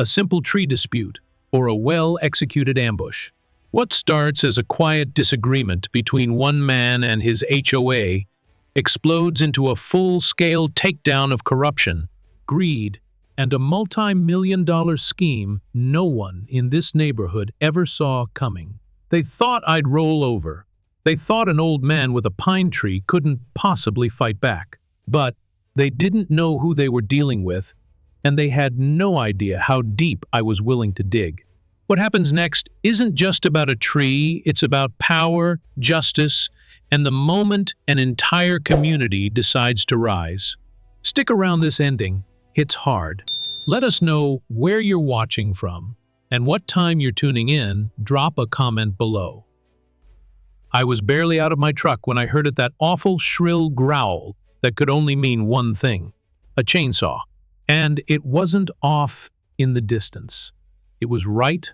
a simple tree dispute, or a well-executed ambush. What starts as a quiet disagreement between one man and his HOA explodes into a full-scale takedown of corruption, greed, and a multi-million-dollar scheme no one in this neighborhood ever saw coming. They thought I'd roll over. They thought an old man with a pine tree couldn't possibly fight back. But they didn't know who they were dealing with, and they had no idea how deep I was willing to dig. What happens next isn't just about a tree, it's about power, justice, and the moment an entire community decides to rise. Stick around, this ending hits hard. Let us know where you're watching from, and what time you're tuning in. Drop a comment below. I was barely out of my truck when I heard that awful shrill growl that could only mean one thing: a chainsaw. And it wasn't off in the distance. It was right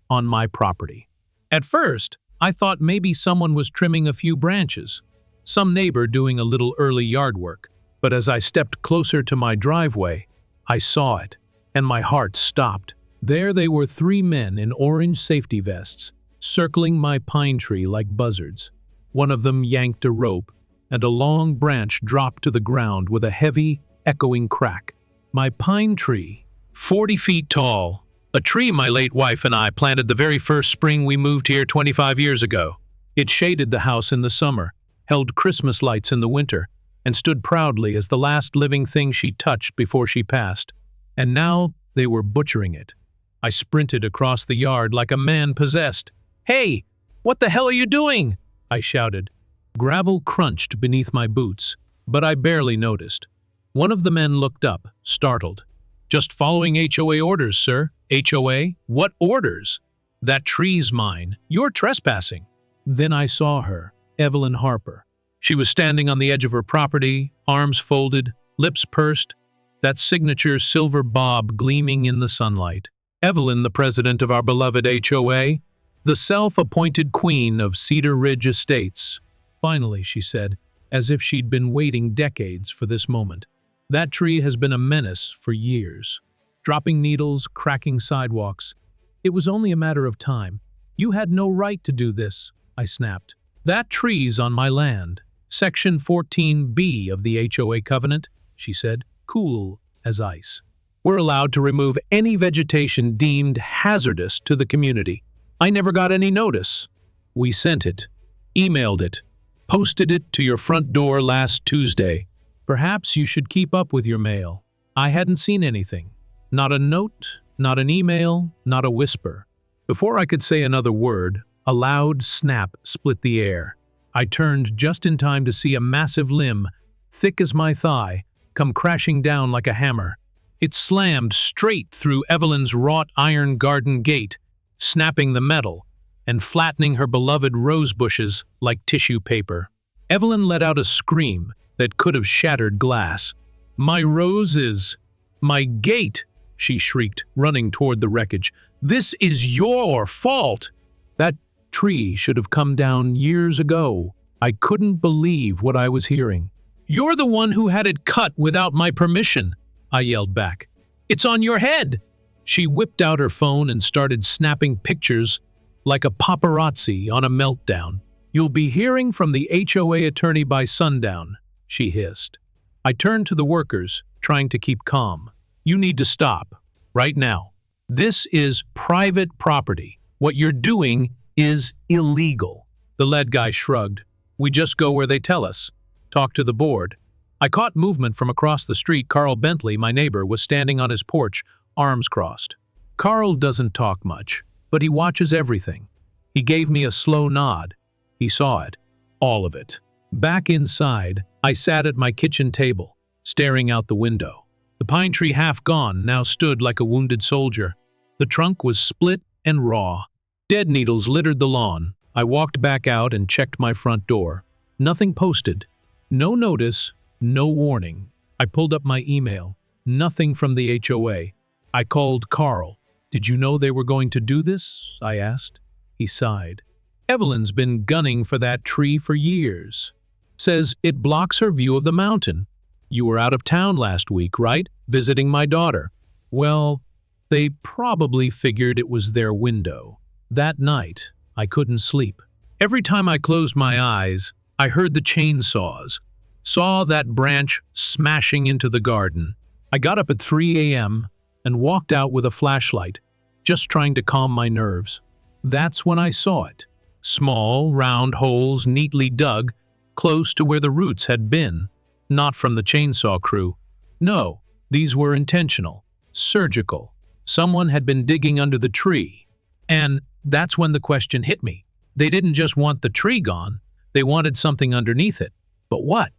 on my property. At first, I thought maybe someone was trimming a few branches, some neighbor doing a little early yard work. But as I stepped closer to my driveway, I saw it, and my heart stopped. There they were, 3 men in orange safety vests, circling my pine tree like buzzards. One of them yanked a rope, and a long branch dropped to the ground with a heavy, echoing crack. My pine tree, 40 feet tall, a tree my late wife and I planted the very first spring we moved here 25 years ago. It shaded the house in the summer, held Christmas lights in the winter, and stood proudly as the last living thing she touched before she passed. And now they were butchering it. I sprinted across the yard like a man possessed. "Hey, what the hell are you doing?" I shouted. Gravel crunched beneath my boots, but I barely noticed. One of the men looked up, startled. "Just following HOA orders, sir." "HOA? What orders?" "That tree's mine. You're trespassing." Then I saw her, Evelyn Harper. She was standing on the edge of her property, arms folded, lips pursed, that signature silver bob gleaming in the sunlight. Evelyn, the president of our beloved HOA, the self-appointed queen of Cedar Ridge Estates. "Finally," she said, as if she'd been waiting decades for this moment. "That tree has been a menace for years, dropping needles, cracking sidewalks. It was only a matter of time." "You had no right to do this," I snapped. "That tree's on my land. Section 14B of the HOA covenant," she said, cool as ice. "We're allowed to remove any vegetation deemed hazardous to the community." "I never got any notice." "We sent it, emailed it, posted it to your front door last Tuesday. Perhaps you should keep up with your mail." I hadn't seen anything. Not a note, not an email, not a whisper. Before I could say another word, a loud snap split the air. I turned just in time to see a massive limb, thick as my thigh, come crashing down like a hammer. It slammed straight through Evelyn's wrought iron garden gate, snapping the metal and flattening her beloved rose bushes like tissue paper. Evelyn let out a scream that could have shattered glass. "My roses! My gate!" she shrieked, running toward the wreckage. "This is your fault!" That tree should have come down years ago. I couldn't believe what I was hearing. "You're the one who had it cut without my permission," I yelled back. "It's on your head!" She whipped out her phone and started snapping pictures like a paparazzi on a meltdown. "You'll be hearing from the HOA attorney by sundown," she hissed. I turned to the workers, trying to keep calm. "You need to stop, right now. This is private property. What you're doing is illegal." The lead guy shrugged. "We just go where they tell us. Talk to the board." I caught movement from across the street. Carl Bentley, my neighbor, was standing on his porch, arms crossed. Carl doesn't talk much, but he watches everything. He gave me a slow nod. He saw it. All of it. Back inside, I sat at my kitchen table, staring out the window. The pine tree, half gone, now stood like a wounded soldier. The trunk was split and raw. Dead needles littered the lawn. I walked back out and checked my front door. Nothing posted. No notice, no warning. I pulled up my email. Nothing from the HOA. I called Carl. "Did you know they were going to do this?" I asked. He sighed. "Evelyn's been gunning for that tree for years. Says it blocks her view of the mountain. You were out of town last week, right? Visiting my daughter." "Well, They probably figured it was their window. That night, I couldn't sleep. Every time I closed my eyes, I heard the chainsaws, saw that branch smashing into the garden. I got up at 3 a.m. and walked out with a flashlight, just trying to calm my nerves. That's when I saw it. Small, round holes neatly dug, close to where the roots had been. Not from the chainsaw crew. No, these were intentional, surgical. Someone had been digging under the tree. And that's when the question hit me. They didn't just want the tree gone, they wanted something underneath it. But what?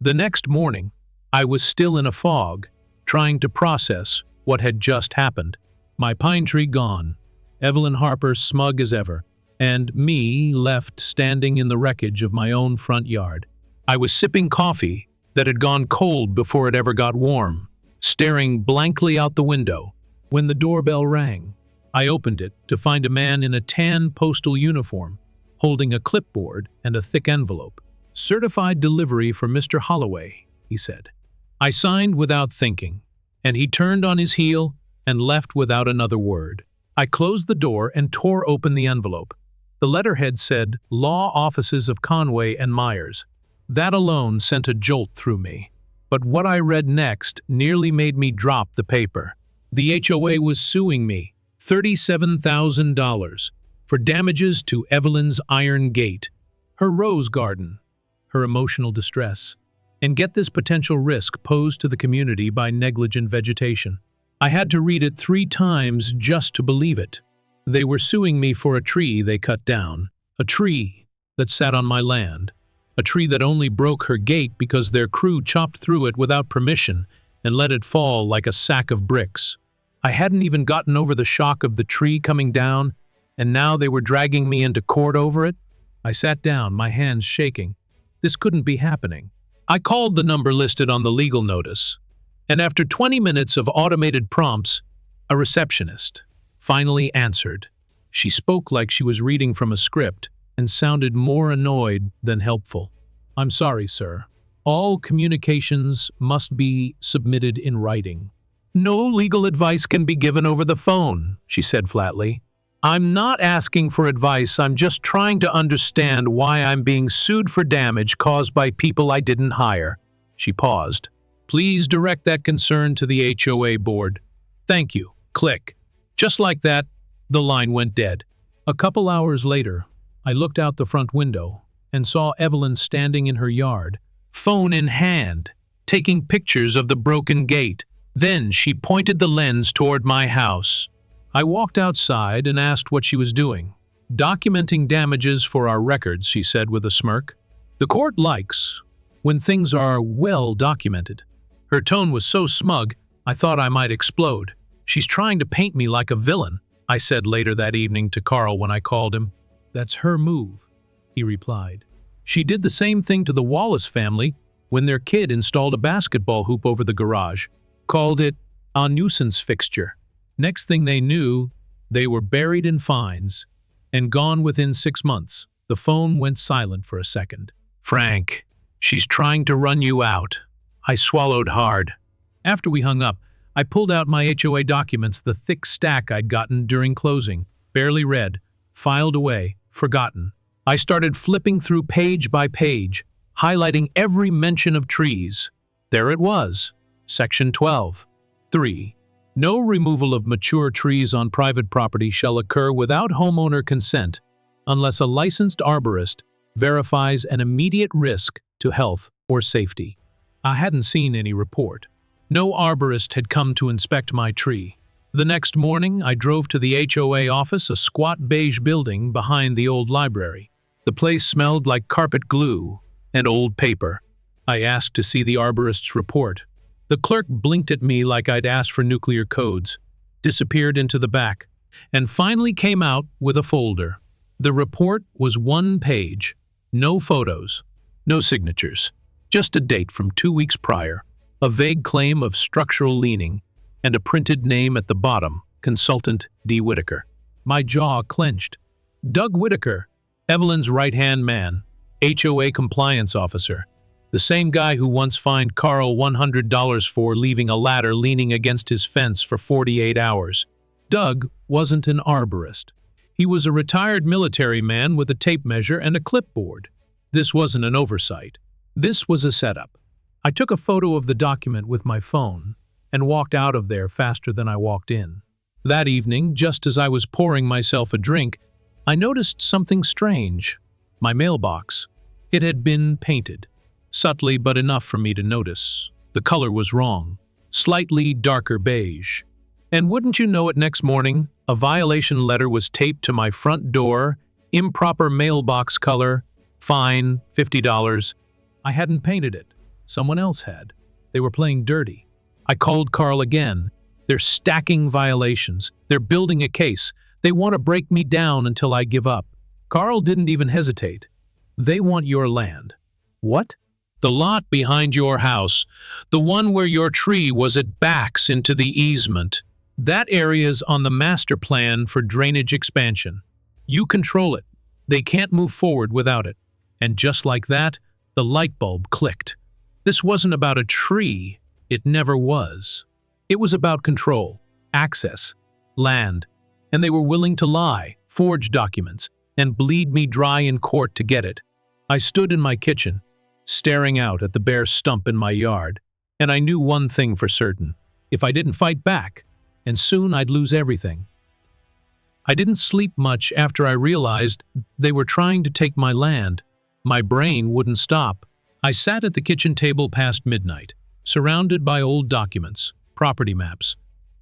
The next morning, I was still in a fog, trying to process what had just happened. My pine tree gone, Evelyn Harper smug as ever, and me left standing in the wreckage of my own front yard. I was sipping coffee that had gone cold before it ever got warm, staring blankly out the window, when the doorbell rang. I opened it to find a man in a tan postal uniform, holding a clipboard and a thick envelope. "Certified delivery for Mr. Holloway," he said. I signed without thinking, and he turned on his heel and left without another word. I closed the door and tore open the envelope. The letterhead said, "Law Offices of Conway and Myers." That alone sent a jolt through me. But what I read next nearly made me drop the paper. The HOA was suing me, $37,000, for damages to Evelyn's iron gate, her rose garden, her emotional distress, and get this potential risk posed to the community by negligent vegetation. I had to read it 3 times just to believe it. They were suing me for a tree they cut down, a tree that sat on my land, a tree that only broke her gate because their crew chopped through it without permission and let it fall like a sack of bricks. I hadn't even gotten over the shock of the tree coming down, and now they were dragging me into court over it. I sat down, my hands shaking. This couldn't be happening. I called the number listed on the legal notice, and after 20 minutes of automated prompts, a receptionist finally answered. She spoke like she was reading from a script and sounded more annoyed than helpful. "I'm sorry, sir. All communications must be submitted in writing. No legal advice can be given over the phone," she said flatly. "I'm not asking for advice, I'm just trying to understand why I'm being sued for damage caused by people I didn't hire." She paused. "Please direct that concern to the HOA board. Thank you." Click. Just like that, the line went dead. A couple hours later, I looked out the front window and saw Evelyn standing in her yard, phone in hand, taking pictures of the broken gate. Then she pointed the lens toward my house. I walked outside and asked what she was doing. "Documenting damages for our records," she said with a smirk. "The court likes when things are well documented." Her tone was so smug, I thought I might explode. "She's trying to paint me like a villain," I said later that evening to Carl when I called him. "That's her move," he replied. "She did the same thing to the Wallace family when their kid installed a basketball hoop over the garage. Called it a nuisance fixture. Next thing they knew, they were buried in fines and gone within 6 months." The phone went silent for a second. "Frank, she's trying to run you out." I swallowed hard. After we hung up, I pulled out my HOA documents, the thick stack I'd gotten during closing, barely read, filed away, forgotten. I started flipping through page by page, highlighting every mention of trees. There it was. Section 12. 3. No removal of mature trees on private property shall occur without homeowner consent unless a licensed arborist verifies an immediate risk to health or safety. I hadn't seen any report. No arborist had come to inspect my tree. The next morning, I drove to the HOA office, a squat beige building behind the old library. The place smelled like carpet glue and old paper. I asked to see the arborist's report. The clerk blinked at me like I'd asked for nuclear codes, disappeared into the back, and finally came out with a folder. The report was 1 page, no photos, no signatures, just a date from 2 weeks prior, a vague claim of structural leaning, and a printed name at the bottom, Consultant D. Whitaker. My jaw clenched. Doug Whitaker, Evelyn's right-hand man, HOA compliance officer. The same guy who once fined Carl $100 for leaving a ladder leaning against his fence for 48 hours. Doug wasn't an arborist. He was a retired military man with a tape measure and a clipboard. This wasn't an oversight. This was a setup. I took a photo of the document with my phone and walked out of there faster than I walked in. That evening, just as I was pouring myself a drink, I noticed something strange. My mailbox. It had been painted. Subtly, but enough for me to notice. The color was wrong. Slightly darker beige. And wouldn't you know it, next morning, a violation letter was taped to my front door, improper mailbox color, fine, $50. I hadn't painted it. Someone else had. They were playing dirty. I called Carl again. They're stacking violations. They're building a case. They want to break me down until I give up. Carl didn't even hesitate. They want your land. What? The lot behind your house. The one where your tree was, it backs into the easement. That area's on the master plan for drainage expansion. You control it. They can't move forward without it. And just like that, the light bulb clicked. This wasn't about a tree. It never was. It was about control, access, land. And they were willing to lie, forge documents, and bleed me dry in court to get it. I stood in my kitchen, staring out at the bare stump in my yard, and I knew one thing for certain. If I didn't fight back, and soon I'd lose everything. I didn't sleep much after I realized they were trying to take my land. My brain wouldn't stop. I sat at the kitchen table past midnight, surrounded by old documents, property maps,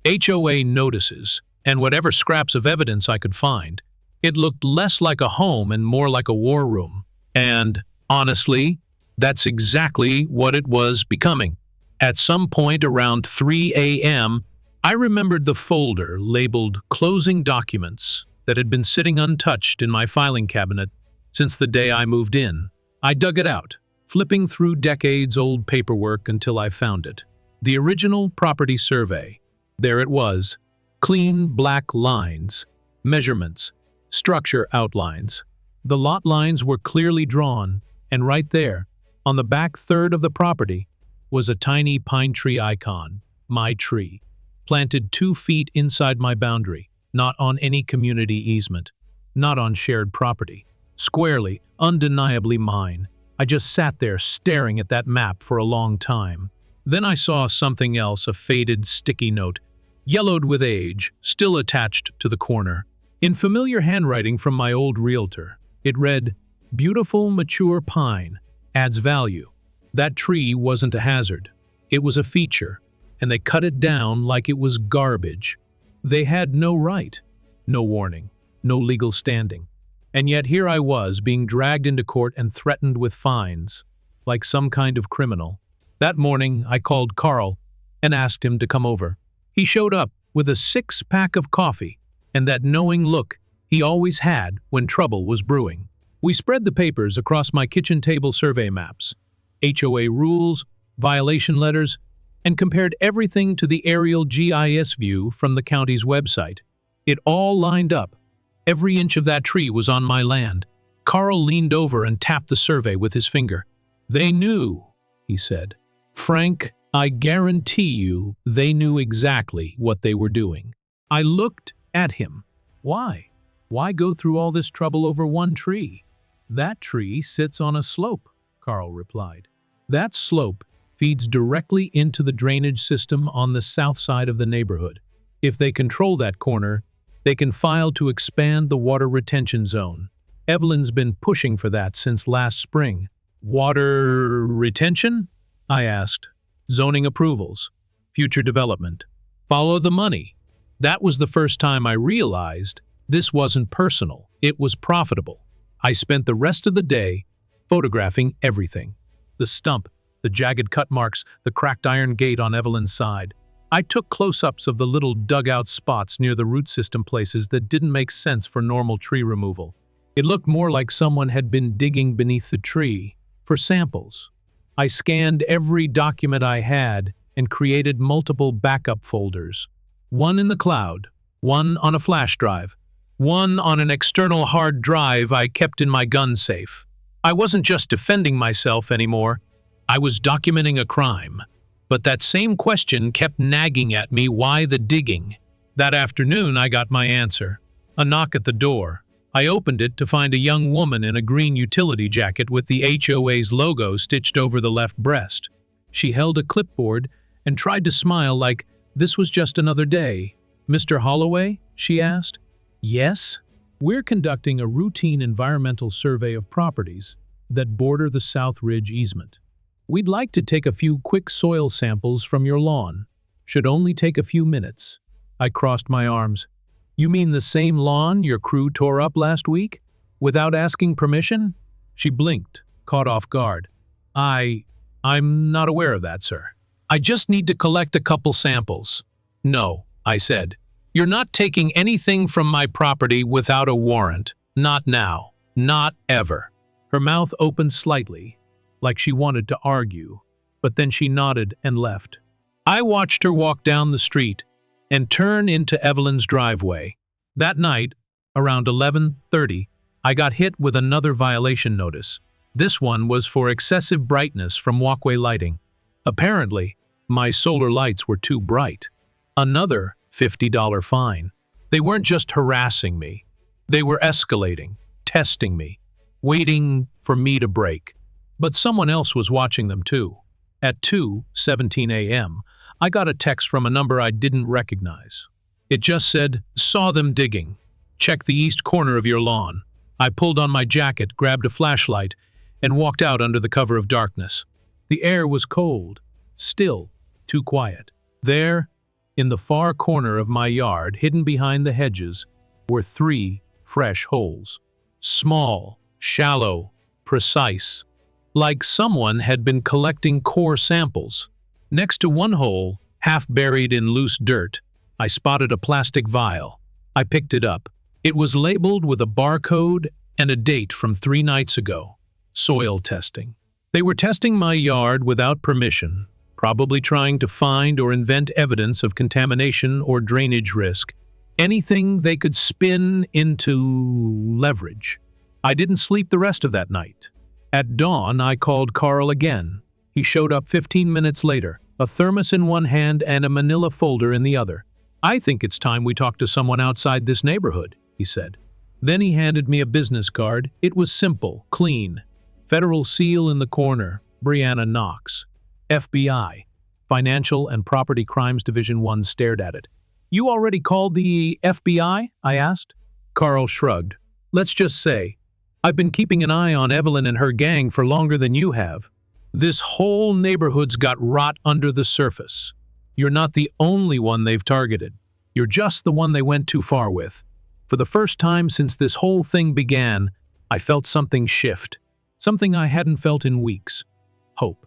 HOA notices, and whatever scraps of evidence I could find. It looked less like a home and more like a war room. And, honestly, that's exactly what it was becoming. At some point around 3 a.m., I remembered the folder labeled Closing Documents that had been sitting untouched in my filing cabinet since the day I moved in. I dug it out, flipping through decades-old paperwork until I found it. The original property survey. There it was. Clean black lines, measurements, structure outlines. The lot lines were clearly drawn, and right there, on the back third of the property, was a tiny pine tree icon, my tree, planted 2 feet inside my boundary, not on any community easement, not on shared property. Squarely, undeniably mine. I just sat there staring at that map for a long time. Then I saw something else, a faded sticky note, yellowed with age, still attached to the corner. In familiar handwriting from my old realtor, it read, "Beautiful mature pine, adds value." That tree wasn't a hazard. It was a feature, and they cut it down like it was garbage. They had no right, no warning, no legal standing. And yet here I was, being dragged into court and threatened with fines, like some kind of criminal. That morning, I called Carl and asked him to come over. He showed up with a 6-pack of coffee and that knowing look he always had when trouble was brewing. We spread the papers across my kitchen table survey maps, HOA rules, violation letters, and compared everything to the aerial GIS view from the county's website. It all lined up. Every inch of that tree was on my land. Carl leaned over and tapped the survey with his finger. "They knew," he said. "Frank, I guarantee you they knew exactly what they were doing." I looked at him. Why? Why go through all this trouble over one tree? "That tree sits on a slope," Carl replied. "That slope feeds directly into the drainage system on the south side of the neighborhood. If they control that corner, they can file to expand the water retention zone. Evelyn's been pushing for that since last spring." "Water retention?" I asked. "Zoning approvals, future development. Follow the money." That was the first time I realized this wasn't personal, it was profitable. I spent the rest of the day photographing everything. The stump, the jagged cut marks, the cracked iron gate on Evelyn's side. I took close-ups of the little dugout spots near the root system, places that didn't make sense for normal tree removal. It looked more like someone had been digging beneath the tree for samples. I scanned every document I had and created multiple backup folders. One in the cloud, one on a flash drive, one on an external hard drive I kept in my gun safe. I wasn't just defending myself anymore. I was documenting a crime. But that same question kept nagging at me, why the digging? That afternoon, I got my answer. A knock at the door. I opened it to find a young woman in a green utility jacket with the HOA's logo stitched over the left breast. She held a clipboard and tried to smile like this was just another day. "Mr. Holloway?" she asked. "Yes? We're conducting a routine environmental survey of properties that border the South Ridge easement. We'd like to take a few quick soil samples from your lawn. Should only take a few minutes." I crossed my arms. "You mean the same lawn your crew tore up last week? Without asking permission?" She blinked, caught off guard. I'm not aware of that, sir. I just need to collect a couple samples." "No," I said. "You're not taking anything from my property without a warrant. Not now. Not ever." Her mouth opened slightly, like she wanted to argue, but then she nodded and left. I watched her walk down the street and turn into Evelyn's driveway. That night, around 11:30, I got hit with another violation notice. This one was for excessive brightness from walkway lighting. Apparently, my solar lights were too bright. Another $50 fine. They weren't just harassing me. They were escalating, testing me, waiting for me to break. But someone else was watching them too. At 2:17 a.m., I got a text from a number I didn't recognize. It just said, "Saw them digging. Check the east corner of your lawn." I pulled on my jacket, grabbed a flashlight, and walked out under the cover of darkness. The air was cold, still, too quiet. There, in the far corner of my yard, hidden behind the hedges, were 3 fresh holes. Small, shallow, precise. Like someone had been collecting core samples. Next to one hole, half buried in loose dirt, I spotted a plastic vial. I picked it up. It was labeled with a barcode and a date from 3 nights ago. Soil testing. They were testing my yard without permission, probably trying to find or invent evidence of contamination or drainage risk. Anything they could spin into leverage. I didn't sleep the rest of that night. At dawn, I called Carl again. He showed up 15 minutes later, a thermos in one hand and a manila folder in the other. "I think it's time we talk to someone outside this neighborhood," he said. Then he handed me a business card. It was simple, clean. Federal seal in the corner, Brianna Knox. FBI, Financial and Property Crimes Division 1 stared at it. "You already called the FBI?" I asked. Carl shrugged. "Let's just say, I've been keeping an eye on Evelyn and her gang for longer than you have. This whole neighborhood's got rot under the surface. You're not the only one they've targeted. You're just the one they went too far with." For the first time since this whole thing began, I felt something shift. Something I hadn't felt in weeks. Hope.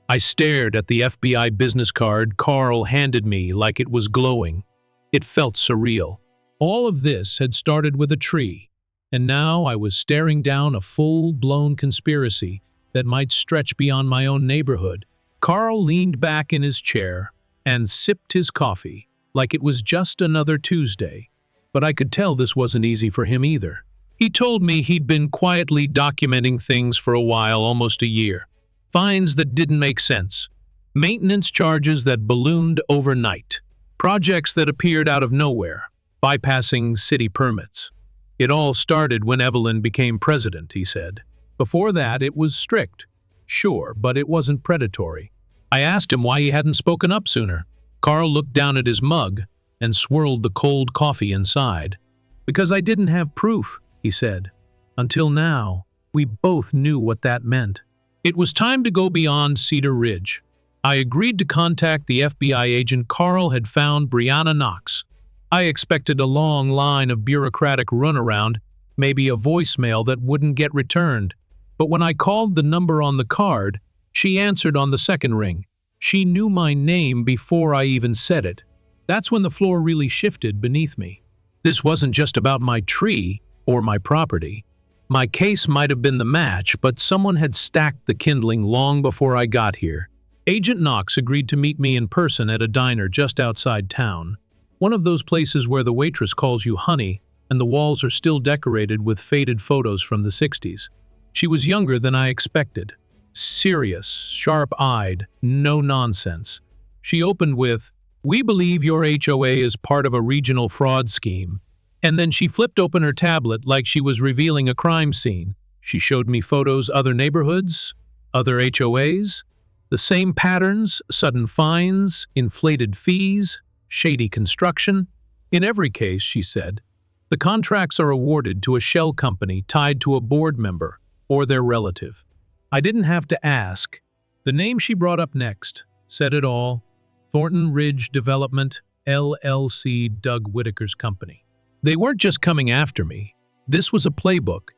I stared at the FBI business card Carl handed me like it was glowing. It felt surreal. All of this had started with a tree, and now I was staring down a full-blown conspiracy that might stretch beyond my own neighborhood. Carl leaned back in his chair and sipped his coffee like it was just another Tuesday. But I could tell this wasn't easy for him either. He told me he'd been quietly documenting things for a while, almost a year. Fines that didn't make sense. Maintenance charges that ballooned overnight. Projects that appeared out of nowhere, bypassing city permits. It all started when Evelyn became president, he said. Before that, it was strict. Sure, but it wasn't predatory. I asked him why he hadn't spoken up sooner. Carl looked down at his mug and swirled the cold coffee inside. "Because I didn't have proof," he said. "Until now, we both knew what that meant." It was time to go beyond Cedar Ridge. I agreed to contact the FBI agent Carl had found Brianna Knox. I expected a long line of bureaucratic runaround, maybe a voicemail that wouldn't get returned. But when I called the number on the card, she answered on the second ring. She knew my name before I even said it. That's when the floor really shifted beneath me. This wasn't just about my tree or my property. My case might have been the match, but someone had stacked the kindling long before I got here. Agent Knox agreed to meet me in person at a diner just outside town. One of those places where the waitress calls you honey and the walls are still decorated with faded photos from the 60s. She was younger than I expected. serious, sharp-eyed, no nonsense. She opened with, "We believe your HOA is part of a regional fraud scheme." And then she flipped open her tablet like she was revealing a crime scene. She showed me photos, other neighborhoods, other HOAs, the same patterns, sudden fines, inflated fees, shady construction. In every case, she said, the contracts are awarded to a shell company tied to a board member or their relative. I didn't have to ask. The name she brought up next said it all. Thornton Ridge Development, LLC, Doug Whitaker's company. They weren't just coming after me. This was a playbook,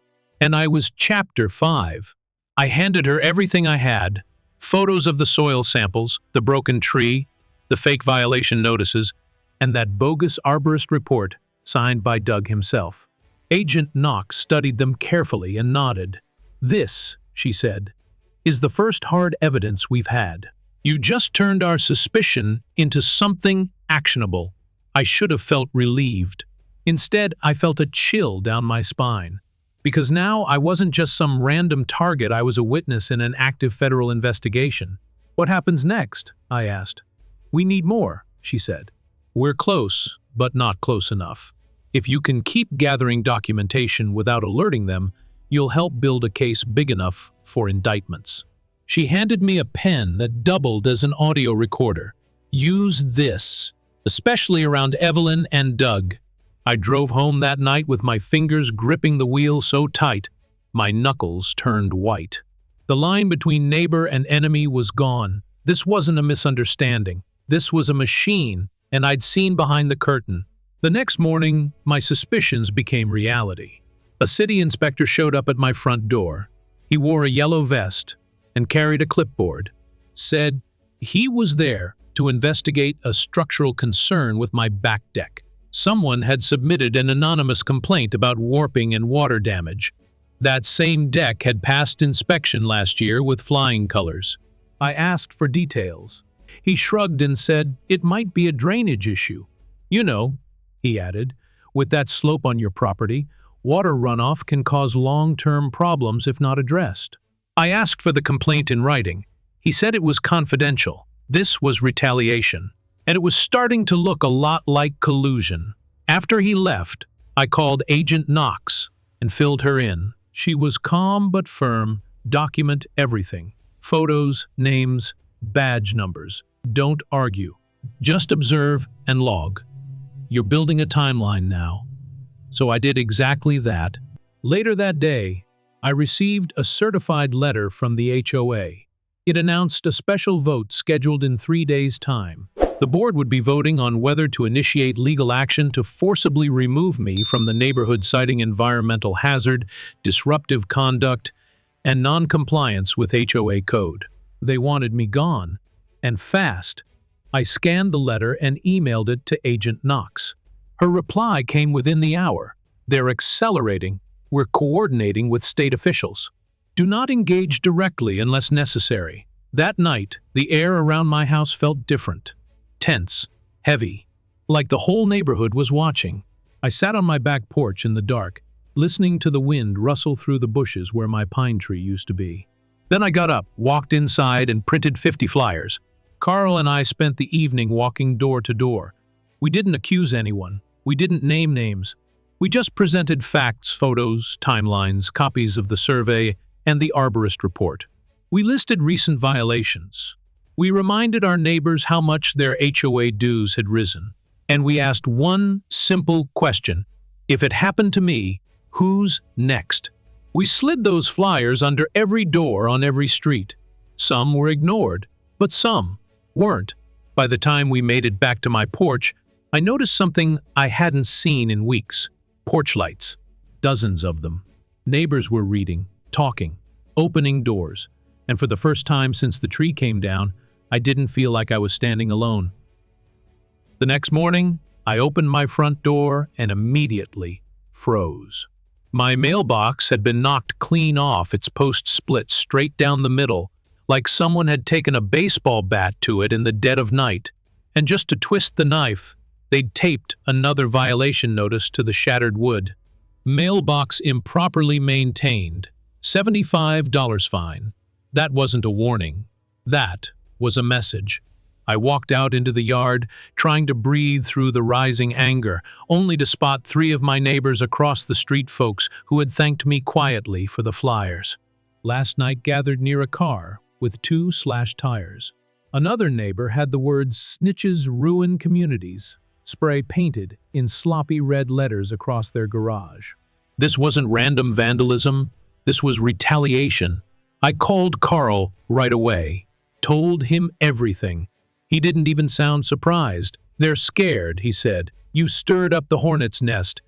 and I was Chapter 5. I handed her everything I had, photos of the soil samples, the broken tree, the fake violation notices, and that bogus arborist report signed by Doug himself. Agent Knox studied them carefully and nodded. "This," she said, "is the first hard evidence we've had. You just turned our suspicion into something actionable." I should have felt relieved. Instead, I felt a chill down my spine. Because now I wasn't just some random target, I was a witness in an active federal investigation. "What happens next?" I asked. "We need more," she said. "We're close, but not close enough. If you can keep gathering documentation without alerting them, you'll help build a case big enough for indictments." She handed me a pen that doubled as an audio recorder. "Use this, especially around Evelyn and Doug." I drove home that night with my fingers gripping the wheel so tight, my knuckles turned white. The line between neighbor and enemy was gone. This wasn't a misunderstanding. This was a machine, and I'd seen behind the curtain. The next morning, my suspicions became reality. A city inspector showed up at my front door. He wore a yellow vest and carried a clipboard. Said he was there to investigate a structural concern with my back deck. Someone had submitted an anonymous complaint about warping and water damage. That same deck had passed inspection last year with flying colors. I asked for details. He shrugged and said it might be a drainage issue. "You know," he added, "with that slope on your property, water runoff can cause long-term problems if not addressed." I asked for the complaint in writing. He said it was confidential. This was retaliation. And it was starting to look a lot like collusion. After he left, I called Agent Knox and filled her in. She was calm but firm. "Document everything. Photos, names, badge numbers. Don't argue. Just observe and log. You're building a timeline now." So I did exactly that. Later that day, I received a certified letter from the HOA. It announced a special vote scheduled in 3 days' time. The board would be voting on whether to initiate legal action to forcibly remove me from the neighborhood, citing environmental hazard, disruptive conduct, and non-compliance with HOA code. They wanted me gone, and fast. I scanned the letter and emailed it to Agent Knox. Her reply came within the hour. "They're accelerating. We're coordinating with state officials. Do not engage directly unless necessary." That night, the air around my house felt different. Tense, heavy, like the whole neighborhood was watching. I sat on my back porch in the dark, listening to the wind rustle through the bushes where my pine tree used to be. Then I got up, walked inside, and printed 50 flyers. Carl and I spent the evening walking door to door. We didn't accuse anyone. We didn't name names. We just presented facts, photos, timelines, copies of the survey, and the arborist report. We listed recent violations. We reminded our neighbors how much their HOA dues had risen. And we asked one simple question. If it happened to me, who's next? We slid those flyers under every door on every street. Some were ignored, but some weren't. By the time we made it back to my porch, I noticed something I hadn't seen in weeks. Porch lights. Dozens of them. Neighbors were reading, talking, opening doors. And for the first time since the tree came down, I didn't feel like I was standing alone. The next morning, I opened my front door and immediately froze. My mailbox had been knocked clean off, its post split straight down the middle, like someone had taken a baseball bat to it in the dead of night. And just to twist the knife, they'd taped another violation notice to the shattered wood. Mailbox improperly maintained. $75 fine. That wasn't a warning. That was a message. I walked out into the yard, trying to breathe through the rising anger, only to spot 3 of my neighbors across the street, folks who had thanked me quietly for the flyers. Last night gathered near a car with 2 slashed tires. Another neighbor had the words "Snitches Ruin Communities" spray painted in sloppy red letters across their garage. This wasn't random vandalism. This was retaliation. I called Carl right away, told him everything. He didn't even sound surprised. "They're scared," he said. "You stirred up the hornet's nest,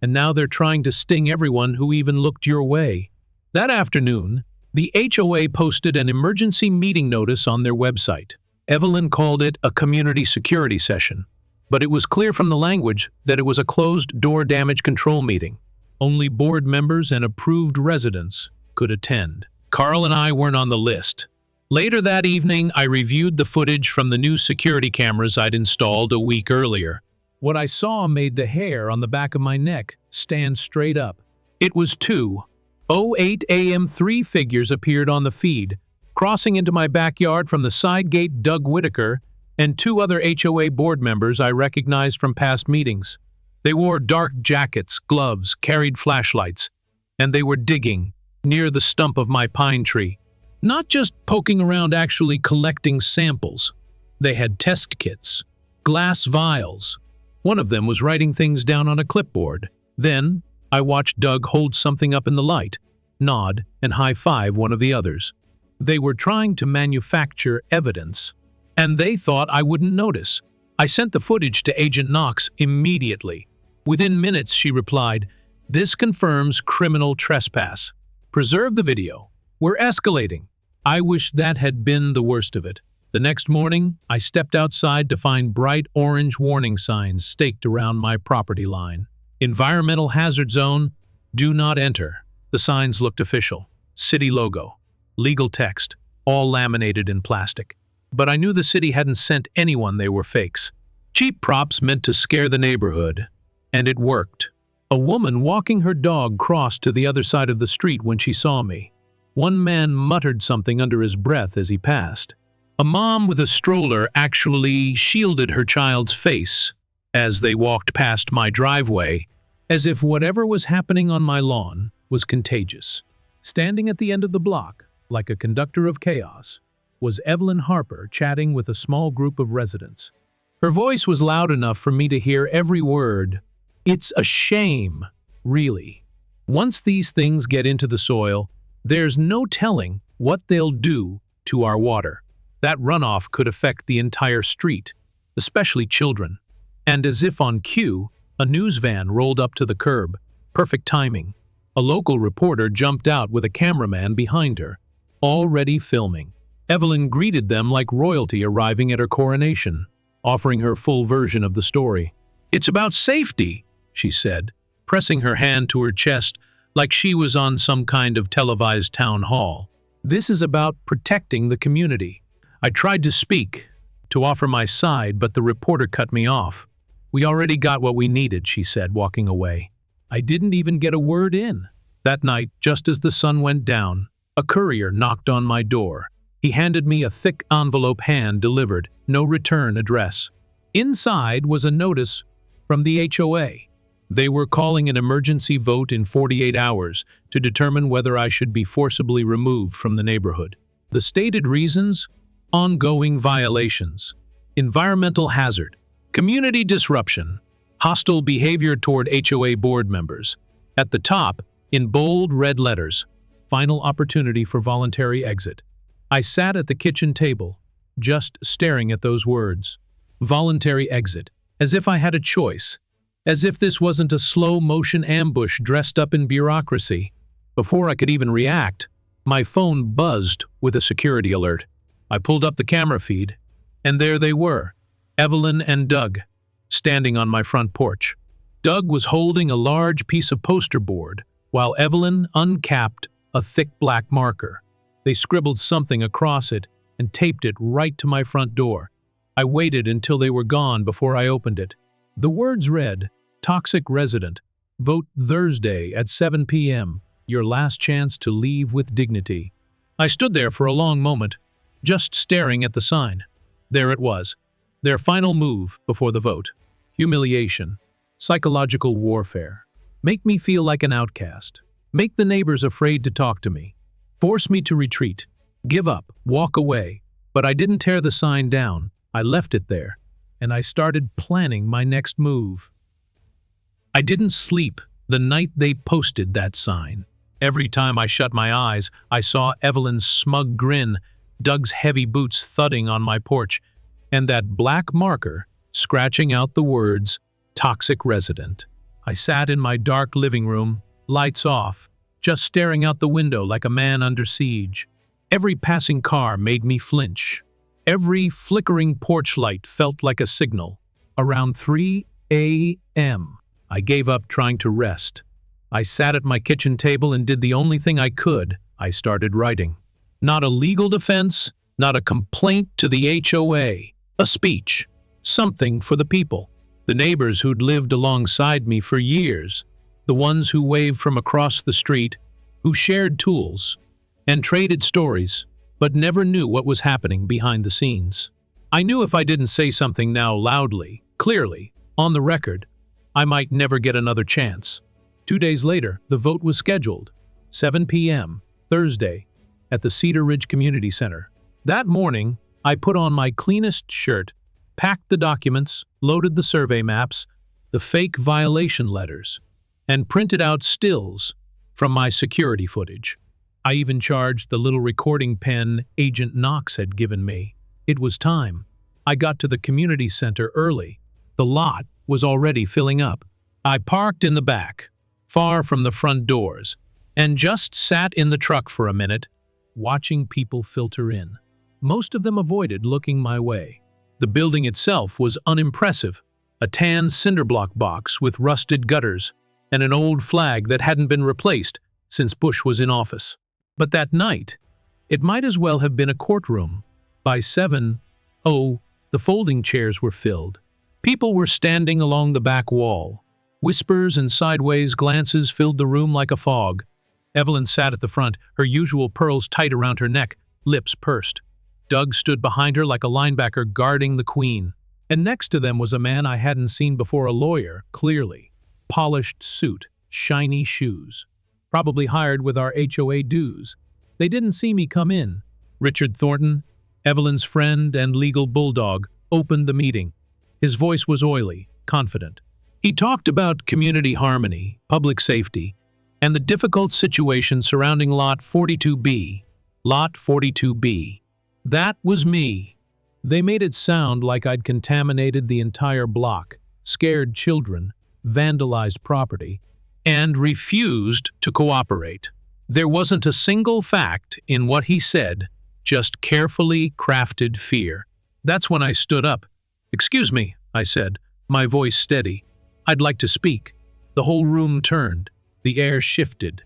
and now they're trying to sting everyone who even looked your way." That afternoon, the HOA posted an emergency meeting notice on their website. Evelyn called it a community security session, but it was clear from the language that it was a closed-door damage control meeting. Only board members and approved residents could attend. Carl and I weren't on the list. Later that evening, I reviewed the footage from the new security cameras I'd installed a week earlier. What I saw made the hair on the back of my neck stand straight up. It was 2:08 a.m. 3 figures appeared on the feed, crossing into my backyard from the side gate. Doug Whitaker and 2 other HOA board members I recognized from past meetings. They wore dark jackets, gloves, carried flashlights, and they were digging near the stump of my pine tree. Not just poking around, actually collecting samples. They had test kits, glass vials. One of them was writing things down on a clipboard. Then, I watched Doug hold something up in the light, nod, and high-five one of the others. They were trying to manufacture evidence, and they thought I wouldn't notice. I sent the footage to Agent Knox immediately. Within minutes, she replied, "This confirms criminal trespass. Preserve the video. We're escalating." I wish that had been the worst of it. The next morning, I stepped outside to find bright orange warning signs staked around my property line. Environmental hazard zone, do not enter. The signs looked official. City logo, legal text, all laminated in plastic. But I knew the city hadn't sent anyone. They were fakes. Cheap props meant to scare the neighborhood. And it worked. A woman walking her dog crossed to the other side of the street when she saw me. One man muttered something under his breath as he passed. A mom with a stroller actually shielded her child's face as they walked past my driveway, as if whatever was happening on my lawn was contagious. Standing at the end of the block, like a conductor of chaos, was Evelyn Harper chatting with a small group of residents. Her voice was loud enough for me to hear every word. "It's a shame, really. Once these things get into the soil, there's no telling what they'll do to our water. That runoff could affect the entire street, especially children." And as if on cue, a news van rolled up to the curb. Perfect timing. A local reporter jumped out with a cameraman behind her, already filming. Evelyn greeted them like royalty arriving at her coronation, offering her full version of the story. "It's about safety," she said, pressing her hand to her chest like she was on some kind of televised town hall. "This is about protecting the community." I tried to speak, to offer my side, but the reporter cut me off. "We already got what we needed," she said, walking away. I didn't even get a word in. That night, just as the sun went down, a courier knocked on my door. He handed me a thick envelope, hand-delivered, no return address. Inside was a notice from the HOA. They were calling an emergency vote in 48 hours to determine whether I should be forcibly removed from the neighborhood. The stated reasons: ongoing violations, environmental hazard, community disruption, hostile behavior toward HOA board members. At the top, in bold red letters, final opportunity for voluntary exit. I sat at the kitchen table, just staring at those words. Voluntary exit, as if I had a choice. As if this wasn't a slow-motion ambush dressed up in bureaucracy. Before I could even react, my phone buzzed with a security alert. I pulled up the camera feed, and there they were, Evelyn and Doug, standing on my front porch. Doug was holding a large piece of poster board, while Evelyn uncapped a thick black marker. They scribbled something across it and taped it right to my front door. I waited until they were gone before I opened it. The words read, "Toxic resident, vote Thursday at 7 p.m., your last chance to leave with dignity." I stood there for a long moment, just staring at the sign. There it was, their final move before the vote. Humiliation, psychological warfare. Make me feel like an outcast. Make the neighbors afraid to talk to me. Force me to retreat. Give up, walk away. But I didn't tear the sign down. I left it there, and I started planning my next move. I didn't sleep the night they posted that sign. Every time I shut my eyes, I saw Evelyn's smug grin, Doug's heavy boots thudding on my porch, and that black marker scratching out the words, "Toxic Resident." I sat in my dark living room, lights off, just staring out the window like a man under siege. Every passing car made me flinch. Every flickering porch light felt like a signal. Around 3 a.m., I gave up trying to rest. I sat at my kitchen table and did the only thing I could. I started writing. Not a legal defense, not a complaint to the HOA. A speech. Something for the people. The neighbors who'd lived alongside me for years. The ones who waved from across the street, who shared tools and traded stories, but never knew what was happening behind the scenes. I knew if I didn't say something now loudly, clearly, on the record, I might never get another chance. 2 days later, the vote was scheduled, 7 p.m., Thursday, at the Cedar Ridge Community Center. That morning, I put on my cleanest shirt, packed the documents, loaded the survey maps, the fake violation letters, and printed out stills from my security footage. I even charged the little recording pen Agent Knox had given me. It was time. I got to the community center early. The lot was already filling up. I parked in the back, far from the front doors, and just sat in the truck for a minute, watching people filter in. Most of them avoided looking my way. The building itself was unimpressive, a tan cinder-block box with rusted gutters and an old flag that hadn't been replaced since Bush was in office. But that night, it might as well have been a courtroom. By 7:00, the folding chairs were filled. People were standing along the back wall. Whispers and sideways glances filled the room like a fog. Evelyn sat at the front, her usual pearls tight around her neck, lips pursed. Doug stood behind her like a linebacker guarding the queen. And next to them was a man I hadn't seen before, a lawyer, clearly. Polished suit, shiny shoes. Probably hired with our HOA dues. They didn't see me come in. Richard Thornton, Evelyn's friend and legal bulldog, opened the meeting. His voice was oily, confident. He talked about community harmony, public safety, and the difficult situation surrounding Lot 42B. Lot 42B. That was me. They made it sound like I'd contaminated the entire block, scared children, vandalized property, and refused to cooperate. There wasn't a single fact in what he said, just carefully crafted fear. That's when I stood up. "Excuse me," I said, my voice steady. "I'd like to speak." The whole room turned. The air shifted.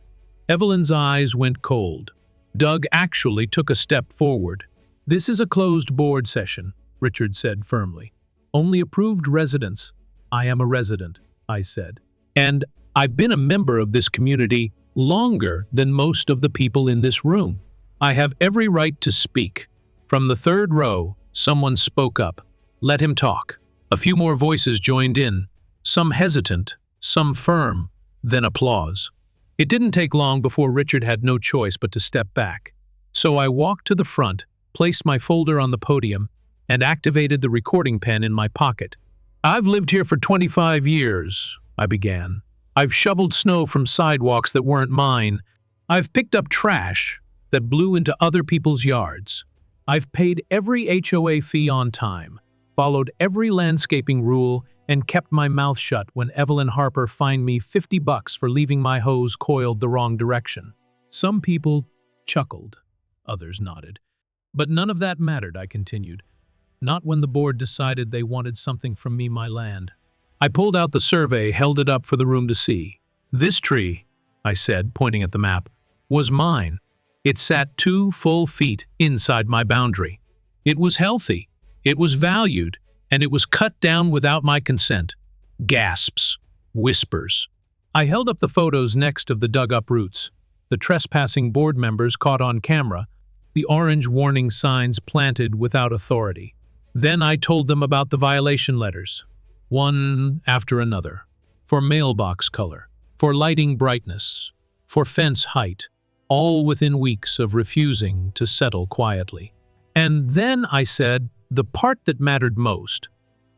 Evelyn's eyes went cold. Doug actually took a step forward. "This is a closed board session," Richard said firmly. "Only approved residents." "I am a resident," I said. "And I've been a member of this community longer than most of the people in this room. I have every right to speak." From the third row, someone spoke up. "Let him talk." A few more voices joined in, some hesitant, some firm, then applause. It didn't take long before Richard had no choice but to step back. So I walked to the front, placed my folder on the podium, and activated the recording pen in my pocket. "I've lived here for 25 years, I began. "I've shoveled snow from sidewalks that weren't mine. I've picked up trash that blew into other people's yards. I've paid every HOA fee on time, followed every landscaping rule, and kept my mouth shut when Evelyn Harper fined me $50 for leaving my hose coiled the wrong direction." Some people chuckled, others nodded. "But none of that mattered," I continued. "Not when the board decided they wanted something from me, my land." I pulled out the survey, held it up for the room to see. "This tree," I said, pointing at the map, "was mine. It sat 2 full feet inside my boundary. It was healthy, it was valued, and it was cut down without my consent." Gasps, whispers. I held up the photos next of the dug-up roots. The trespassing board members caught on camera, the orange warning signs planted without authority. Then I told them about the violation letters, one after another, for mailbox color, for lighting brightness, for fence height, all within weeks of refusing to settle quietly. And then I said, the part that mattered most,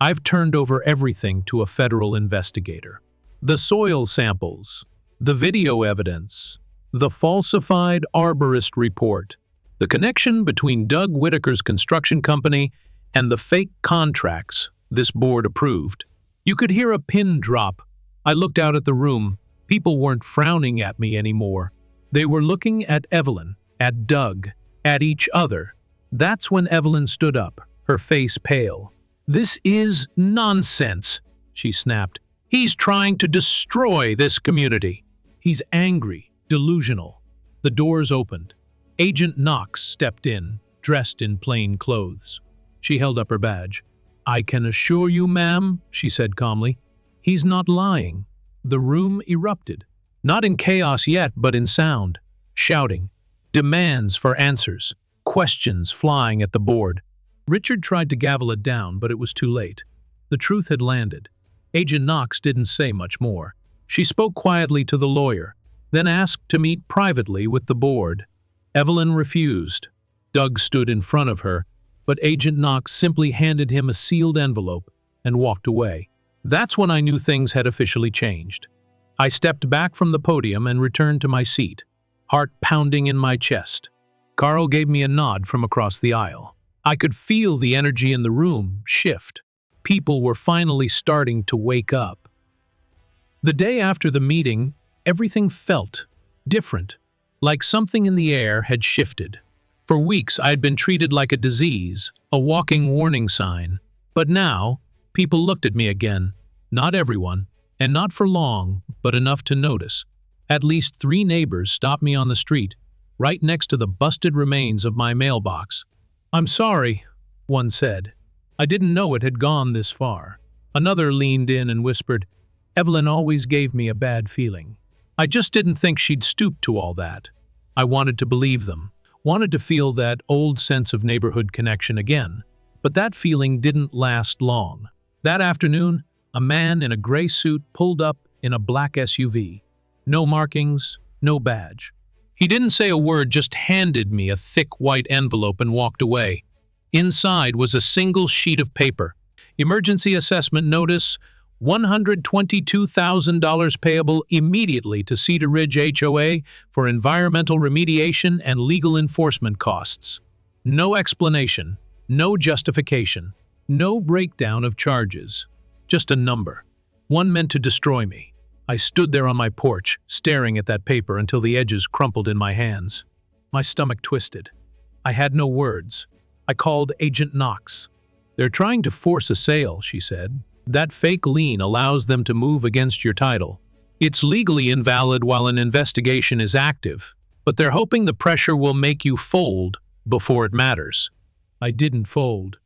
I've turned over everything to a federal investigator. The soil samples, the video evidence, the falsified arborist report, the connection between Doug Whitaker's construction company and the fake contracts this board approved. You could hear a pin drop. I looked out at the room. People weren't frowning at me anymore. They were looking at Evelyn, at Doug, at each other. That's when Evelyn stood up, her face pale. "This is nonsense," she snapped. "He's trying to destroy this community." He's angry, delusional. The doors opened. Agent Knox stepped in, dressed in plain clothes. She held up her badge. "I can assure you, ma'am," she said calmly, "he's not lying." The room erupted. Not in chaos yet, but in sound. Shouting. Demands for answers. Questions flying at the board. Richard tried to gavel it down, but it was too late. The truth had landed. Agent Knox didn't say much more. She spoke quietly to the lawyer, then asked to meet privately with the board. Evelyn refused. Doug stood in front of her, but Agent Knox simply handed him a sealed envelope and walked away. That's when I knew things had officially changed. I stepped back from the podium and returned to my seat, heart pounding in my chest. Carl gave me a nod from across the aisle. I could feel the energy in the room shift. People were finally starting to wake up. The day after the meeting, everything felt different, like something in the air had shifted. For weeks, I had been treated like a disease, a walking warning sign. But now, people looked at me again. Not everyone, and not for long, but enough to notice. At least 3 neighbors stopped me on the street, right next to the busted remains of my mailbox. "I'm sorry," one said. "I didn't know it had gone this far." Another leaned in and whispered, "Evelyn always gave me a bad feeling. I just didn't think she'd stoop to all that." I wanted to believe them, wanted to feel that old sense of neighborhood connection again. But that feeling didn't last long. That afternoon, a man in a gray suit pulled up in a black SUV. No markings, no badge. He didn't say a word, just handed me a thick white envelope and walked away. Inside was a single sheet of paper. Emergency assessment notice, $122,000 payable immediately to Cedar Ridge HOA for environmental remediation and legal enforcement costs. No explanation, no justification, no breakdown of charges. Just a number. One meant to destroy me. I stood there on my porch, staring at that paper until the edges crumpled in my hands. My stomach twisted. I had no words. I called Agent Knox. "They're trying to force a sale," she said. "That fake lien allows them to move against your title. It's legally invalid while an investigation is active, but they're hoping the pressure will make you fold before it matters." I didn't fold,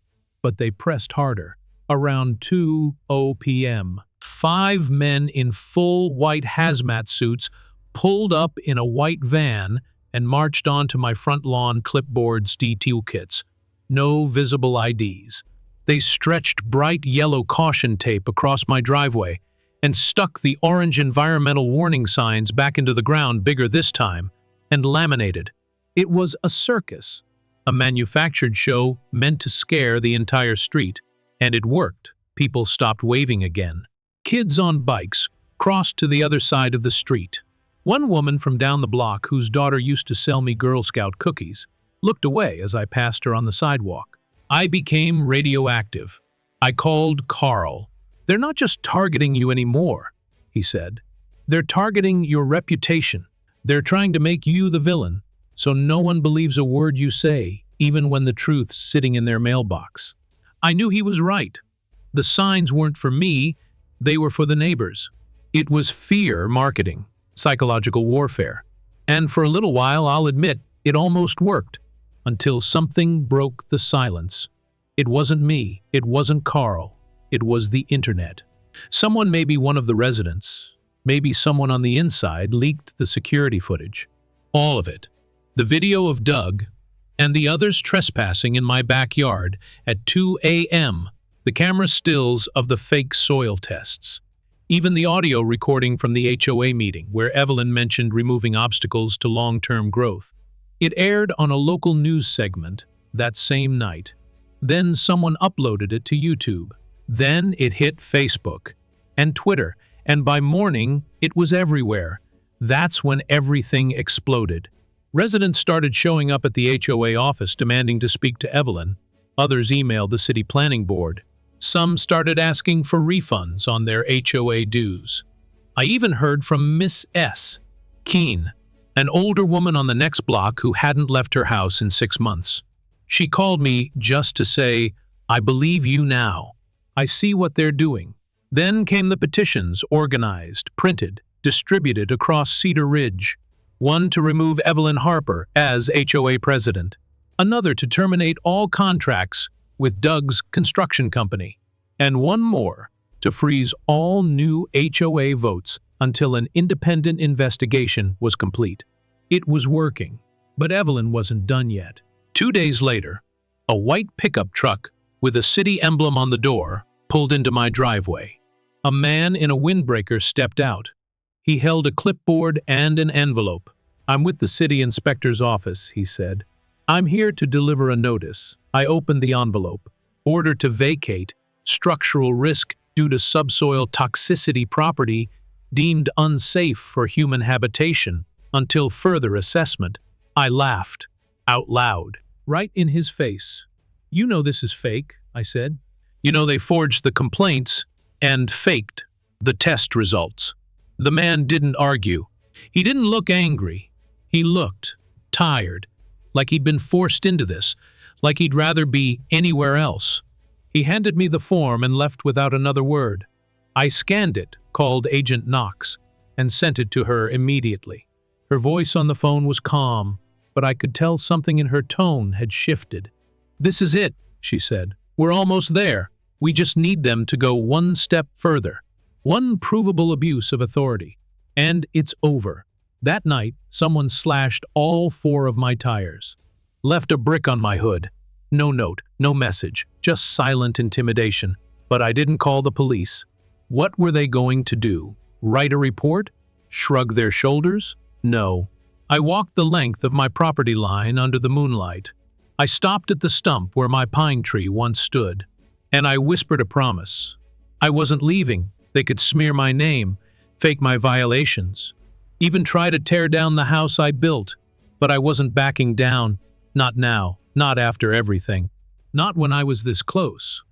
but they pressed harder. Around 2:00 p.m., 5 men in full white hazmat suits pulled up in a white van and marched onto my front lawn clipboards, toolkits. No visible IDs. They stretched bright yellow caution tape across my driveway and stuck the orange environmental warning signs back into the ground, bigger this time, and laminated. It was a circus, a manufactured show meant to scare the entire street. And it worked. People stopped waving again. Kids on bikes crossed to the other side of the street. One woman from down the block, whose daughter used to sell me Girl Scout cookies, looked away as I passed her on the sidewalk. I became radioactive. I called Carl. "They're not just targeting you anymore," he said. "They're targeting your reputation. They're trying to make you the villain, so no one believes a word you say, even when the truth's sitting in their mailbox." I knew he was right. The signs weren't for me, they were for the neighbors. It was fear marketing, psychological warfare. And for a little while, I'll admit, it almost worked, until something broke the silence. It wasn't me, it wasn't Carl, it was the internet. Someone, maybe one of the residents, maybe someone on the inside, leaked the security footage. All of it. The video of Doug and the others trespassing in my backyard at 2 a.m. The camera stills of the fake soil tests. Even the audio recording from the HOA meeting, where Evelyn mentioned removing obstacles to long-term growth. It aired on a local news segment that same night. Then someone uploaded it to YouTube. Then it hit Facebook and Twitter, and by morning, it was everywhere. That's when everything exploded. Residents started showing up at the HOA office demanding to speak to Evelyn. Others emailed the city planning board. Some started asking for refunds on their HOA dues. I even heard from Miss S. Keene, an older woman on the next block who hadn't left her house in 6 months. She called me just to say, "I believe you now. I see what they're doing." Then came the petitions, organized, printed, distributed across Cedar Ridge. One to remove Evelyn Harper as HOA president. Another to terminate all contracts with Doug's construction company. And one more to freeze all new HOA votes until an independent investigation was complete. It was working, but Evelyn wasn't done yet. 2 days later, a white pickup truck with a city emblem on the door pulled into my driveway. A man in a windbreaker stepped out. He held a clipboard and an envelope. "I'm with the city inspector's office," he said. "I'm here to deliver a notice." I opened the envelope. "Order to vacate. Structural risk due to subsoil toxicity property deemed unsafe for human habitation until further assessment." I laughed, out loud, right in his face. "You know this is fake," I said. "You know they forged the complaints and faked the test results." The man didn't argue. He didn't look angry. He looked tired, like he'd been forced into this, like he'd rather be anywhere else. He handed me the form and left without another word. I scanned it, called Agent Knox, and sent it to her immediately. Her voice on the phone was calm, but I could tell something in her tone had shifted. "This is it," she said. "We're almost there. We just need them to go one step further. One provable abuse of authority. And it's over." That night, someone slashed all 4 of my tires. Left a brick on my hood. No note, no message, just silent intimidation. But I didn't call the police. What were they going to do? Write a report? Shrug their shoulders? No. I walked the length of my property line under the moonlight. I stopped at the stump where my pine tree once stood. And I whispered a promise. I wasn't leaving. They could smear my name, fake my violations, even try to tear down the house I built. But I wasn't backing down. Not now. Not after everything. Not when I was this close.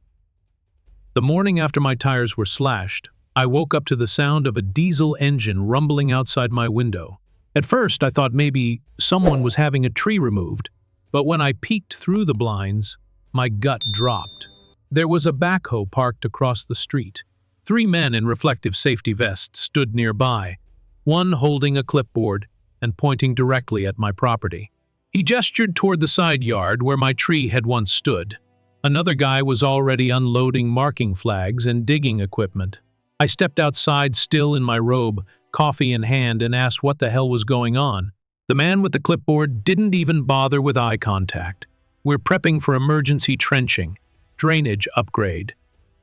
The morning after my tires were slashed, I woke up to the sound of a diesel engine rumbling outside my window. At first, I thought maybe someone was having a tree removed, but when I peeked through the blinds, my gut dropped. There was a backhoe parked across the street. 3 men in reflective safety vests stood nearby, one holding a clipboard and pointing directly at my property. He gestured toward the side yard where my tree had once stood. Another guy was already unloading marking flags and digging equipment. I stepped outside still in my robe, coffee in hand, and asked what the hell was going on. The man with the clipboard didn't even bother with eye contact. "We're prepping for emergency trenching. Drainage upgrade.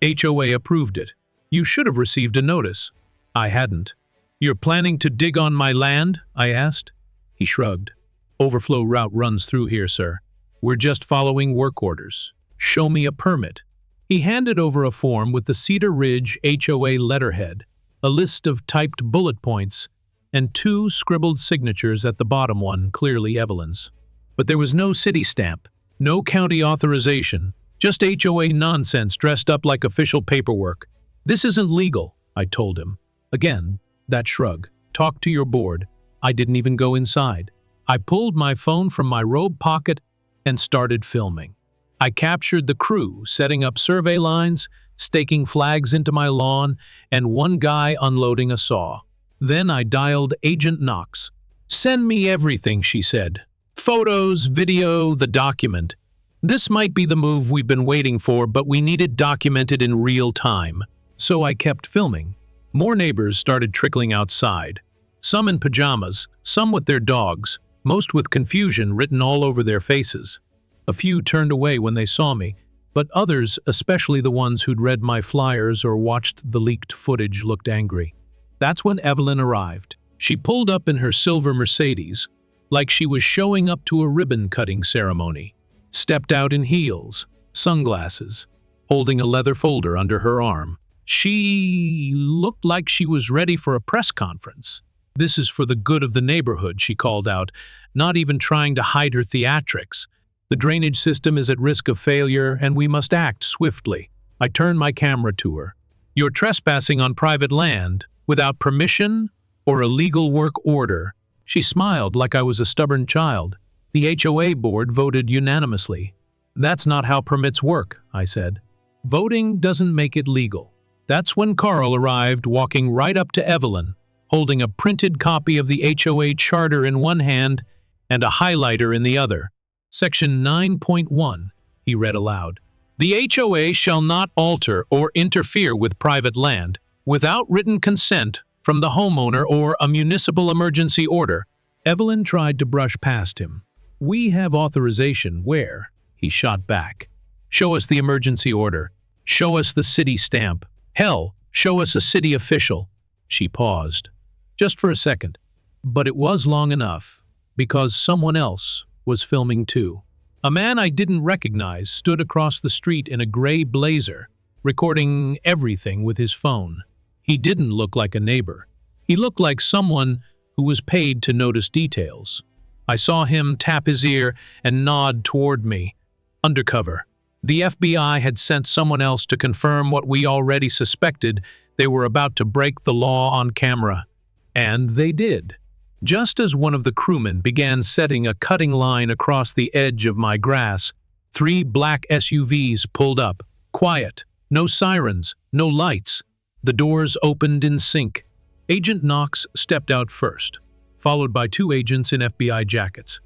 HOA approved it. You should have received a notice." I hadn't. "You're planning to dig on my land?" I asked. He shrugged. "Overflow route runs through here, sir. We're just following work orders. Show me a permit." He handed over a form with the Cedar Ridge HOA letterhead, a list of typed bullet points, and 2 scribbled signatures at the bottom, one clearly Evelyn's. But there was no city stamp, no county authorization, just HOA nonsense dressed up like official paperwork. "This isn't legal," I told him. Again, that shrug. "Talk to your board." I didn't even go inside. I pulled my phone from my robe pocket and started filming. I captured the crew setting up survey lines, staking flags into my lawn, and one guy unloading a saw. Then I dialed Agent Knox. "Send me everything," she said. "Photos, video, the document. This might be the move we've been waiting for, but we need it documented in real time." So I kept filming. More neighbors started trickling outside. Some in pajamas, some with their dogs. most with confusion written all over their faces. A few turned away when they saw me, but others, especially the ones who'd read my flyers or watched the leaked footage, looked angry. That's when Evelyn arrived. She pulled up in her silver Mercedes, like she was showing up to a ribbon-cutting ceremony, stepped out in heels, sunglasses, holding a leather folder under her arm. She looked like she was ready for a press conference. "This is for the good of the neighborhood," she called out, not even trying to hide her theatrics. "The drainage system is at risk of failure, and we must act swiftly." I turned my camera to her. "You're trespassing on private land, without permission or a legal work order." She smiled like I was a stubborn child. "The HOA board voted unanimously." "That's not how permits work," I said. "Voting doesn't make it legal." That's when Carl arrived, walking right up to Evelyn, holding a printed copy of the HOA charter in one hand and a highlighter in the other. "Section 9.1, he read aloud. "The HOA shall not alter or interfere with private land without written consent from the homeowner or a municipal emergency order." Evelyn tried to brush past him. "We have authorization where?" he shot back. "Show us the emergency order. Show us the city stamp. Hell, show us a city official." She paused, just for a second, but it was long enough, because someone else was filming too. A man I didn't recognize stood across the street in a gray blazer, recording everything with his phone. He didn't look like a neighbor. He looked like someone who was paid to notice details. I saw him tap his ear and nod toward me. Undercover. The FBI had sent someone else to confirm what we already suspected. They were about to break the law on camera. And they did. Just as one of the crewmen began setting a cutting line across the edge of my grass, 3 black SUVs pulled up. Quiet. No sirens. No lights. The doors opened in sync. Agent Knox stepped out first, followed by 2 agents in FBI jackets.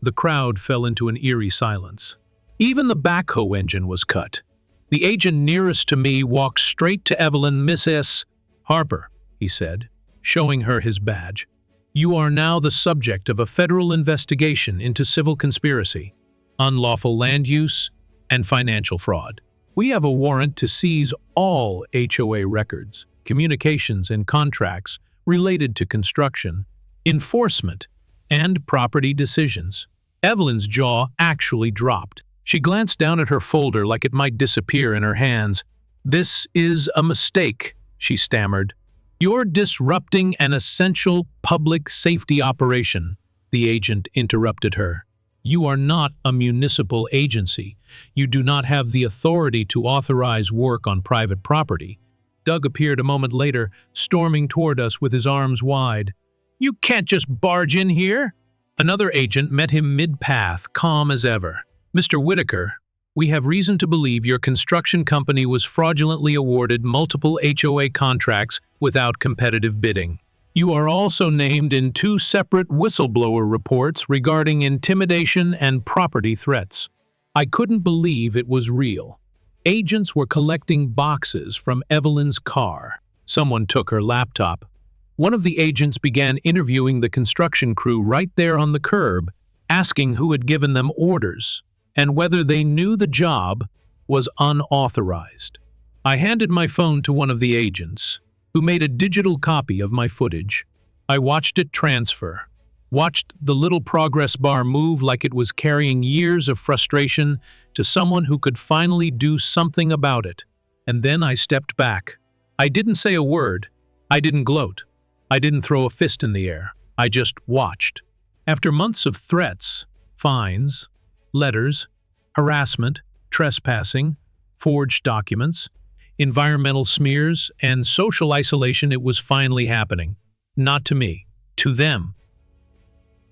The crowd fell into an eerie silence. Even the backhoe engine was cut. The agent nearest to me walked straight to Evelyn. "Mrs. Harper," he said, showing her his badge. "You are now the subject of a federal investigation into civil conspiracy, unlawful land use, and financial fraud. We have a warrant to seize all HOA records, communications, and contracts related to construction, enforcement, and property decisions." Evelyn's jaw actually dropped. She glanced down at her folder like it might disappear in her hands. "This is a mistake," she stammered. "You're disrupting an essential public safety operation," the agent interrupted her. "You are not a municipal agency. You do not have the authority to authorize work on private property." Doug appeared a moment later, storming toward us with his arms wide. "You can't just barge in here." Another agent met him mid-path, calm as ever. "Mr. Whitaker, we have reason to believe your construction company was fraudulently awarded multiple HOA contracts without competitive bidding. You are also named in 2 separate whistleblower reports regarding intimidation and property threats." I couldn't believe it was real. Agents were collecting boxes from Evelyn's car. Someone took her laptop. One of the agents began interviewing the construction crew right there on the curb, asking who had given them orders and whether they knew the job was unauthorized. I handed my phone to one of the agents, who made a digital copy of my footage. I watched it transfer, watched the little progress bar move like it was carrying years of frustration to someone who could finally do something about it. And then I stepped back. I didn't say a word. I didn't gloat. I didn't throw a fist in the air. I just watched. After months of threats, fines, letters, harassment, trespassing, forged documents, environmental smears, and social isolation, it was finally happening. Not to me, to them.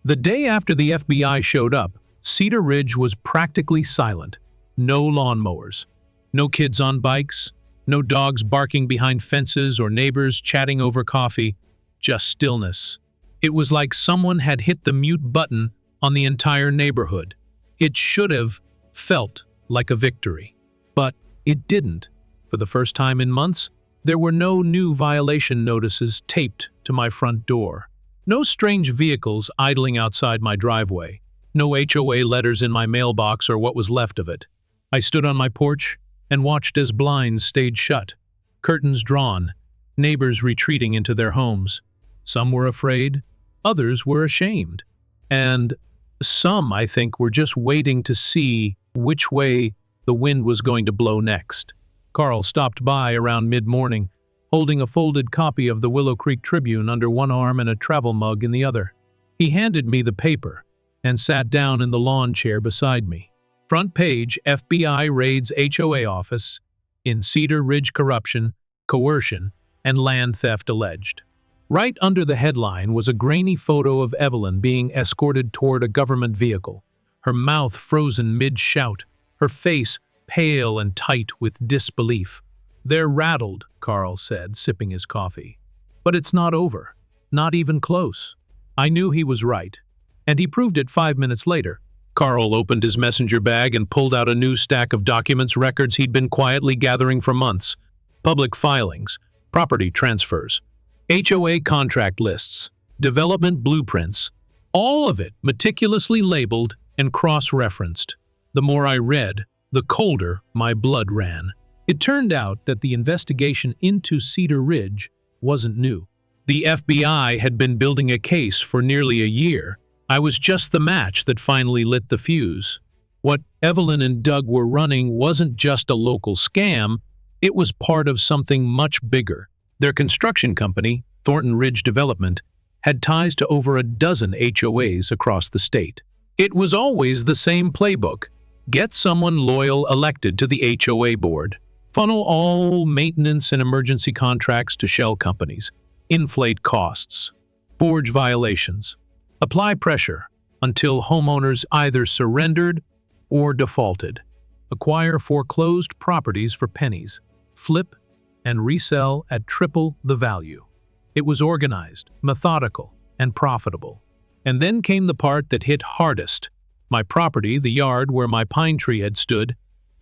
The day after the FBI showed up, Cedar Ridge was practically silent. No lawnmowers, no kids on bikes, no dogs barking behind fences or neighbors chatting over coffee, just stillness. It was like someone had hit the mute button on the entire neighborhood. It should have felt like a victory, but it didn't. For the first time in months, there were no new violation notices taped to my front door. No strange vehicles idling outside my driveway. No HOA letters in my mailbox or what was left of it. I stood on my porch and watched as blinds stayed shut, curtains drawn, neighbors retreating into their homes. Some were afraid, others were ashamed, and some, I think, were just waiting to see which way the wind was going to blow next. Carl stopped by around mid-morning, holding a folded copy of the Willow Creek Tribune under one arm and a travel mug in the other. He handed me the paper and sat down in the lawn chair beside me. Front page: FBI raids HOA office in Cedar Ridge, corruption, coercion, and land theft alleged. Right under the headline was a grainy photo of Evelyn being escorted toward a government vehicle, her mouth frozen mid-shout, her face pale and tight with disbelief. "They're rattled," Carl said, sipping his coffee. "But it's not over. Not even close." I knew he was right, and he proved it 5 minutes later. Carl opened his messenger bag and pulled out a new stack of documents, records he'd been quietly gathering for months. Public filings, property transfers, HOA contract lists, development blueprints, all of it meticulously labeled and cross-referenced. The more I read, the colder my blood ran. It turned out that the investigation into Cedar Ridge wasn't new. The FBI had been building a case for nearly a year. I was just the match that finally lit the fuse. What Evelyn and Doug were running wasn't just a local scam, it was part of something much bigger. Their construction company, Thornton Ridge Development, had ties to over a dozen HOAs across the state. It was always the same playbook: get someone loyal elected to the HOA board, funnel all maintenance and emergency contracts to shell companies, inflate costs, forge violations, apply pressure until homeowners either surrendered or defaulted, acquire foreclosed properties for pennies, flip and resell at triple the value. It was organized, methodical, and profitable. And then came the part that hit hardest. My property, the yard where my pine tree had stood,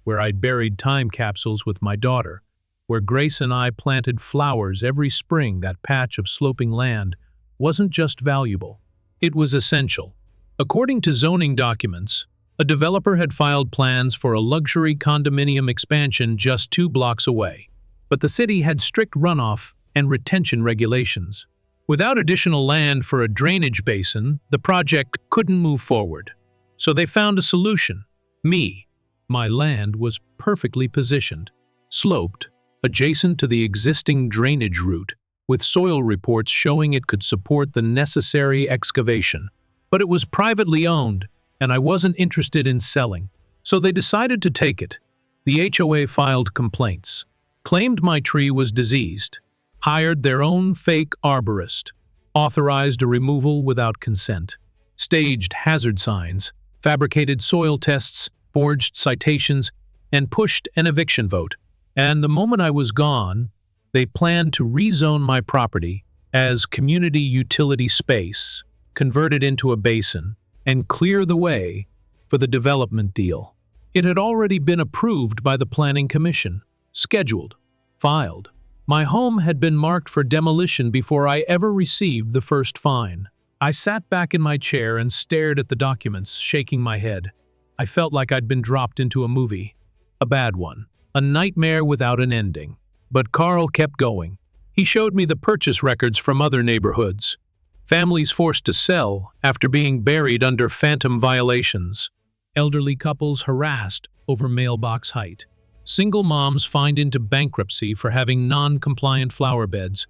where I'd buried time capsules with my daughter, where Grace and I planted flowers every spring. That patch of sloping land wasn't just valuable, it was essential. According to zoning documents, a developer had filed plans for a luxury condominium expansion just 2 blocks away. But the city had strict runoff and retention regulations. Without additional land for a drainage basin, the project couldn't move forward. So they found a solution: me. My land was perfectly positioned, sloped, adjacent to the existing drainage route, with soil reports showing it could support the necessary excavation. But it was privately owned, and I wasn't interested in selling. So they decided to take it. The HOA filed complaints, claimed my tree was diseased, hired their own fake arborist, authorized a removal without consent, staged hazard signs, fabricated soil tests, forged citations, and pushed an eviction vote. And the moment I was gone, they planned to rezone my property as community utility space, convert it into a basin, and clear the way for the development deal. It had already been approved by the Planning Commission, scheduled, filed. My home had been marked for demolition before I ever received the first fine. I sat back in my chair and stared at the documents, shaking my head. I felt like I'd been dropped into a movie. A bad one. A nightmare without an ending. But Carl kept going. He showed me the purchase records from other neighborhoods. Families forced to sell after being buried under phantom violations. Elderly couples harassed over mailbox height. Single moms fined into bankruptcy for having non-compliant flower beds.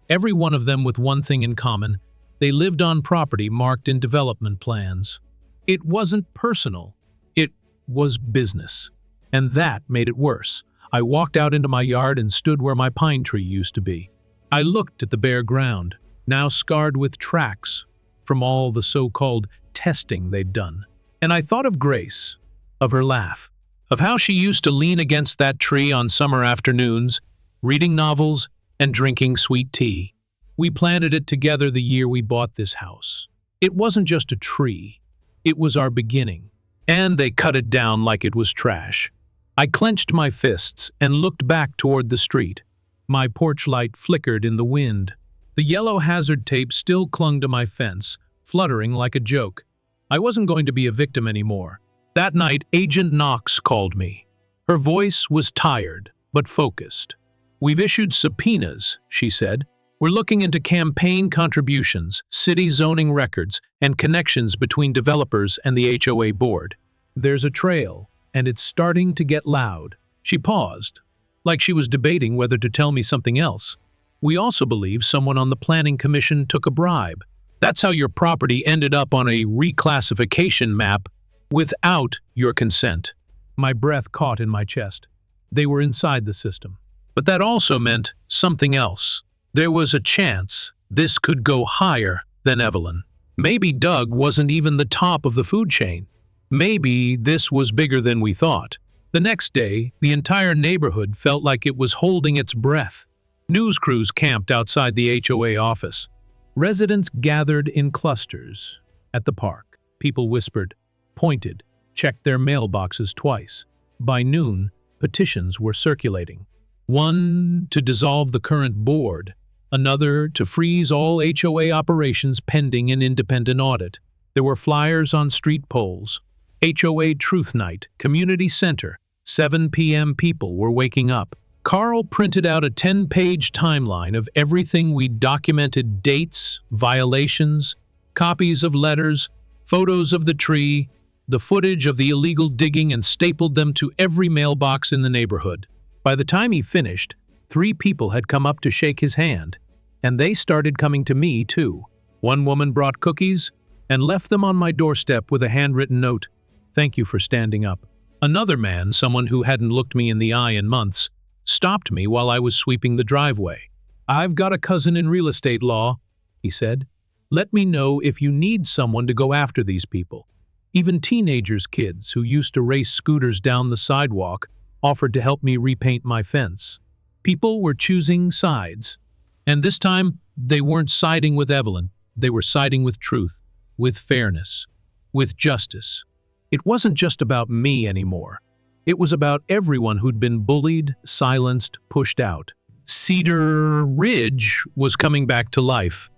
Every one of them with one thing in common: they lived on property marked in development plans. It wasn't personal. It was business. And that made it worse. I walked out into my yard and stood where my pine tree used to be. I looked at the bare ground, now scarred with tracks from all the so-called testing they'd done. And I thought of Grace, of her laugh, of how she used to lean against that tree on summer afternoons, reading novels and drinking sweet tea. We planted it together the year we bought this house. It wasn't just a tree, it was our beginning. And they cut it down like it was trash. I clenched my fists and looked back toward the street. My porch light flickered in the wind. The yellow hazard tape still clung to my fence, fluttering like a joke. I wasn't going to be a victim anymore. That night, Agent Knox called me. Her voice was tired, but focused. "We've issued subpoenas," she said. "We're looking into campaign contributions, city zoning records, and connections between developers and the HOA board. There's a trail, and it's starting to get loud." She paused, like she was debating whether to tell me something else. "We also believe someone on the planning commission took a bribe. That's how your property ended up on a reclassification map without your consent." My breath caught in my chest. They were inside the system. But that also meant something else. There was a chance this could go higher than Evelyn. Maybe Doug wasn't even the top of the food chain. Maybe this was bigger than we thought. The next day, the entire neighborhood felt like it was holding its breath. News crews camped outside the HOA office. Residents gathered in clusters at the park. People whispered, pointed, checked their mailboxes twice. By noon, petitions were circulating. One to dissolve the current board, another to freeze all HOA operations pending an independent audit. There were flyers on street poles. HOA Truth Night, Community Center, 7 p.m. People were waking up. Carl printed out a 10-page timeline of everything we'd documented: dates, violations, copies of letters, photos of the tree, the footage of the illegal digging, and stapled them to every mailbox in the neighborhood. By the time he finished, 3 people had come up to shake his hand, and they started coming to me, too. One woman brought cookies and left them on my doorstep with a handwritten note, "Thank you for standing up." Another man, someone who hadn't looked me in the eye in months, stopped me while I was sweeping the driveway. "I've got a cousin in real estate law," he said. "Let me know if you need someone to go after these people." Even teenagers' kids who used to race scooters down the sidewalk offered to help me repaint my fence. People were choosing sides. And this time, they weren't siding with Evelyn. They were siding with truth, with fairness, with justice. It wasn't just about me anymore. It was about everyone who'd been bullied, silenced, pushed out. Cedar Ridge was coming back to life,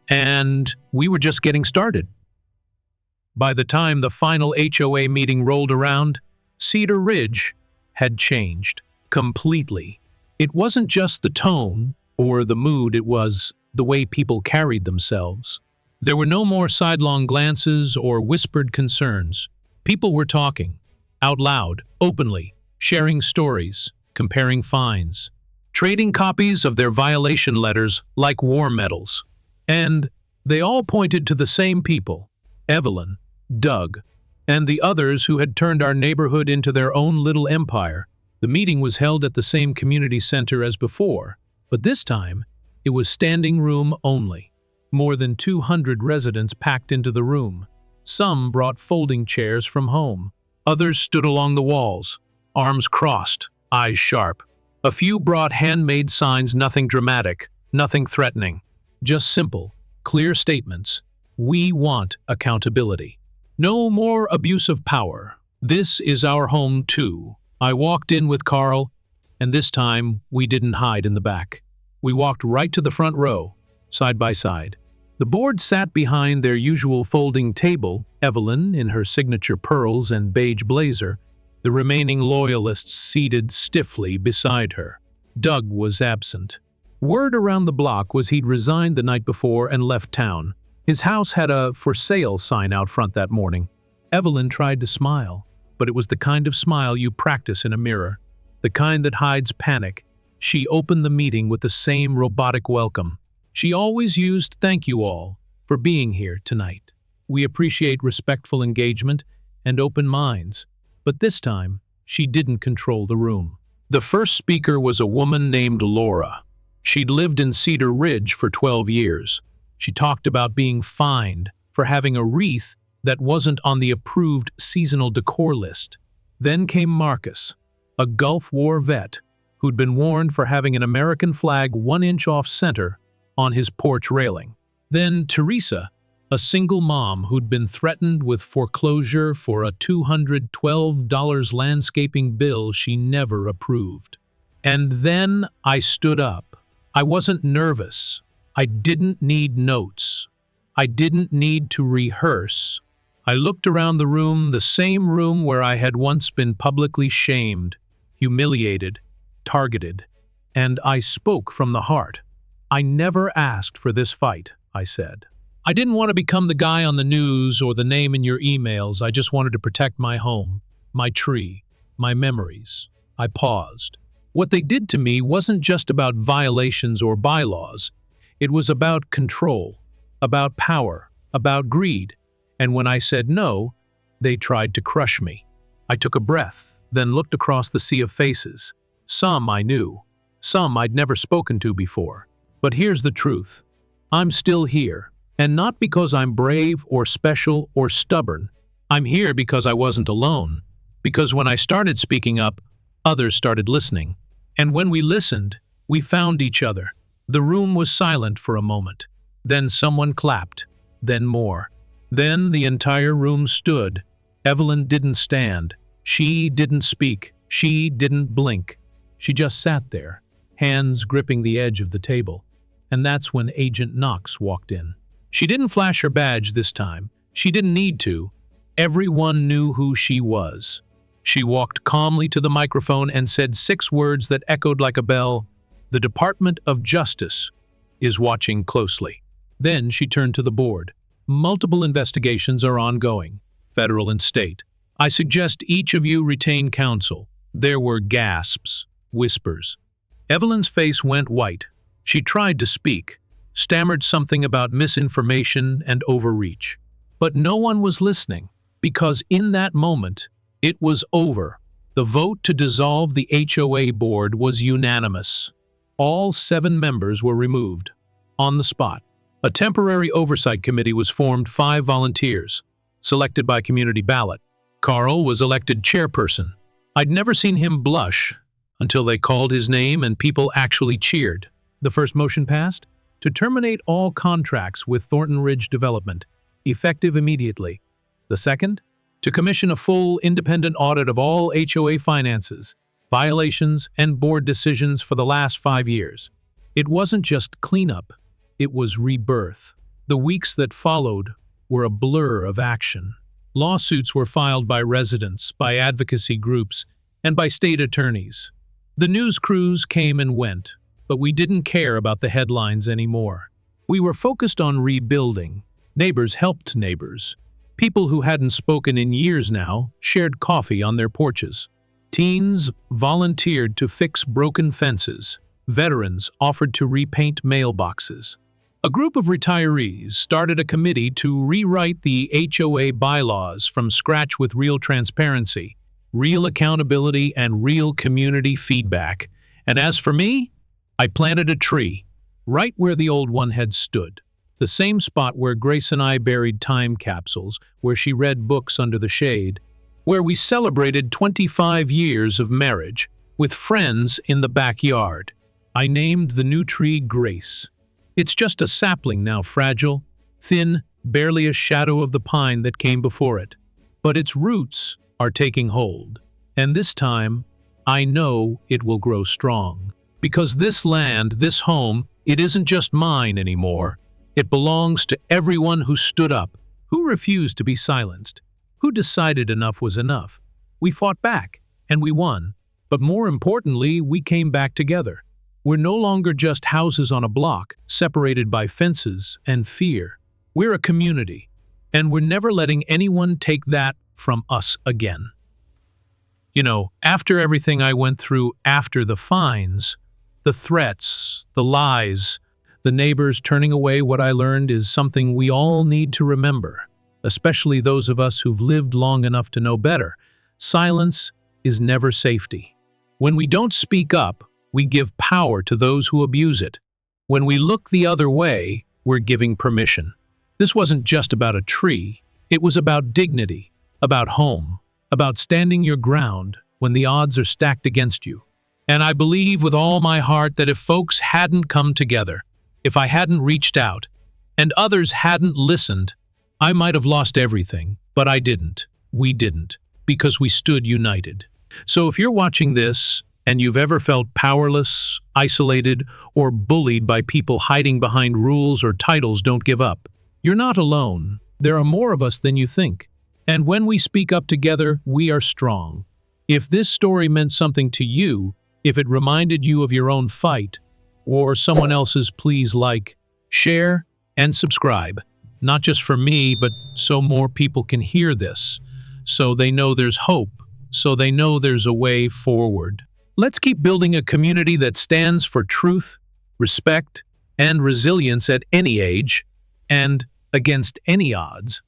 and we were just getting started. By the time the final HOA meeting rolled around, Cedar Ridge had changed completely. It wasn't just the tone or the mood, it was the way people carried themselves. There were no more sidelong glances or whispered concerns. People were talking, out loud, openly, sharing stories, comparing fines, trading copies of their violation letters like war medals. And they all pointed to the same people: Evelyn, Doug, and the others who had turned our neighborhood into their own little empire. The meeting was held at the same community center as before, but this time it was standing room only. More than 200 residents packed into the room. Some brought folding chairs from home. Others stood along the walls, arms crossed, eyes sharp. A few brought handmade signs, nothing dramatic, nothing threatening, just simple, clear statements. We want accountability. No more abuse of power. This is our home too. I walked in with Carl, and this time we didn't hide in the back. We walked right to the front row, side by side. The board sat behind their usual folding table, Evelyn in her signature pearls and beige blazer, the remaining loyalists seated stiffly beside her. Doug was absent. Word around the block was he'd resigned the night before and left town. His house had a "for sale" sign out front that morning. Evelyn tried to smile, but it was the kind of smile you practice in a mirror, the kind that hides panic. She opened the meeting with the same robotic welcome. She always used "thank you all for being here tonight. We appreciate respectful engagement and open minds." But this time, she didn't control the room. The first speaker was a woman named Laura. She'd lived in Cedar Ridge for 12 years. She talked about being fined for having a wreath that wasn't on the approved seasonal decor list. Then came Marcus, a Gulf War vet who'd been warned for having an American flag 1 inch off center on his porch railing. Then Teresa, a single mom who'd been threatened with foreclosure for a $212 landscaping bill she never approved. And then I stood up. I wasn't nervous. I didn't need notes. I didn't need to rehearse. I looked around the room, the same room where I had once been publicly shamed, humiliated, targeted, and I spoke from the heart. I never asked for this fight, I said. I didn't want to become the guy on the news or the name in your emails. I just wanted to protect my home, my tree, my memories. I paused. What they did to me wasn't just about violations or bylaws. It was about control, about power, about greed. And when I said no, they tried to crush me. I took a breath, then looked across the sea of faces. Some I knew, some I'd never spoken to before. But here's the truth. I'm still here, and not because I'm brave or special or stubborn. I'm here because I wasn't alone. Because when I started speaking up, others started listening. And when we listened, we found each other. The room was silent for a moment. Then someone clapped. Then more. Then the entire room stood. Evelyn didn't stand. She didn't speak. She didn't blink. She just sat there, hands gripping the edge of the table. And that's when Agent Knox walked in. She didn't flash her badge this time. She didn't need to. Everyone knew who she was. She walked calmly to the microphone and said 6 words that echoed like a bell. The Department of Justice is watching closely. Then she turned to the board. Multiple investigations are ongoing, federal and state. I suggest each of you retain counsel. There were gasps, whispers. Evelyn's face went white. She tried to speak, stammered something about misinformation and overreach. But no one was listening, because in that moment, it was over. The vote to dissolve the HOA board was unanimous. All 7 members were removed. On the spot, a temporary oversight committee was formed. 5 volunteers, selected by community ballot. Carl was elected chairperson. I'd never seen him blush until they called his name and people actually cheered. The first motion passed to terminate all contracts with Thornton Ridge Development, effective immediately. The second, to commission a full independent audit of all HOA finances, violations, and board decisions for the last 5 years. It wasn't just cleanup, it was rebirth. The weeks that followed were a blur of action. Lawsuits were filed by residents, by advocacy groups, and by state attorneys. The news crews came and went, but we didn't care about the headlines anymore. We were focused on rebuilding. Neighbors helped neighbors. People who hadn't spoken in years now shared coffee on their porches. Teens volunteered to fix broken fences. Veterans offered to repaint mailboxes. A group of retirees started a committee to rewrite the HOA bylaws from scratch with real transparency, real accountability, and real community feedback. And as for me, I planted a tree, right where the old one had stood. The same spot where Grace and I buried time capsules, where she read books under the shade, where we celebrated 25 years of marriage with friends in the backyard. I named the new tree Grace. It's just a sapling now, fragile, thin, barely a shadow of the pine that came before it. But its roots are taking hold. And this time, I know it will grow strong. Because this land, this home, it isn't just mine anymore. It belongs to everyone who stood up, who refused to be silenced, who decided enough was enough. We fought back, and we won. But more importantly, we came back together. We're no longer just houses on a block, separated by fences and fear. We're a community, and we're never letting anyone take that from us again. You know, after everything I went through after the fines, the threats, the lies, the neighbors turning away, what I learned is something we all need to remember, especially those of us who've lived long enough to know better. Silence is never safety. When we don't speak up, we give power to those who abuse it. When we look the other way, we're giving permission. This wasn't just about a tree. It was about dignity, about home, about standing your ground when the odds are stacked against you. And I believe with all my heart that if folks hadn't come together, if I hadn't reached out, and others hadn't listened, I might have lost everything, but I didn't. We didn't, because we stood united. So if you're watching this, and you've ever felt powerless, isolated, or bullied by people hiding behind rules or titles, don't give up. You're not alone. There are more of us than you think. And when we speak up together, we are strong. If this story meant something to you, if it reminded you of your own fight, or someone else's, please like, share, and subscribe. Not just for me, but so more people can hear this, so they know there's hope, so they know there's a way forward. Let's keep building a community that stands for truth, respect, and resilience at any age and against any odds.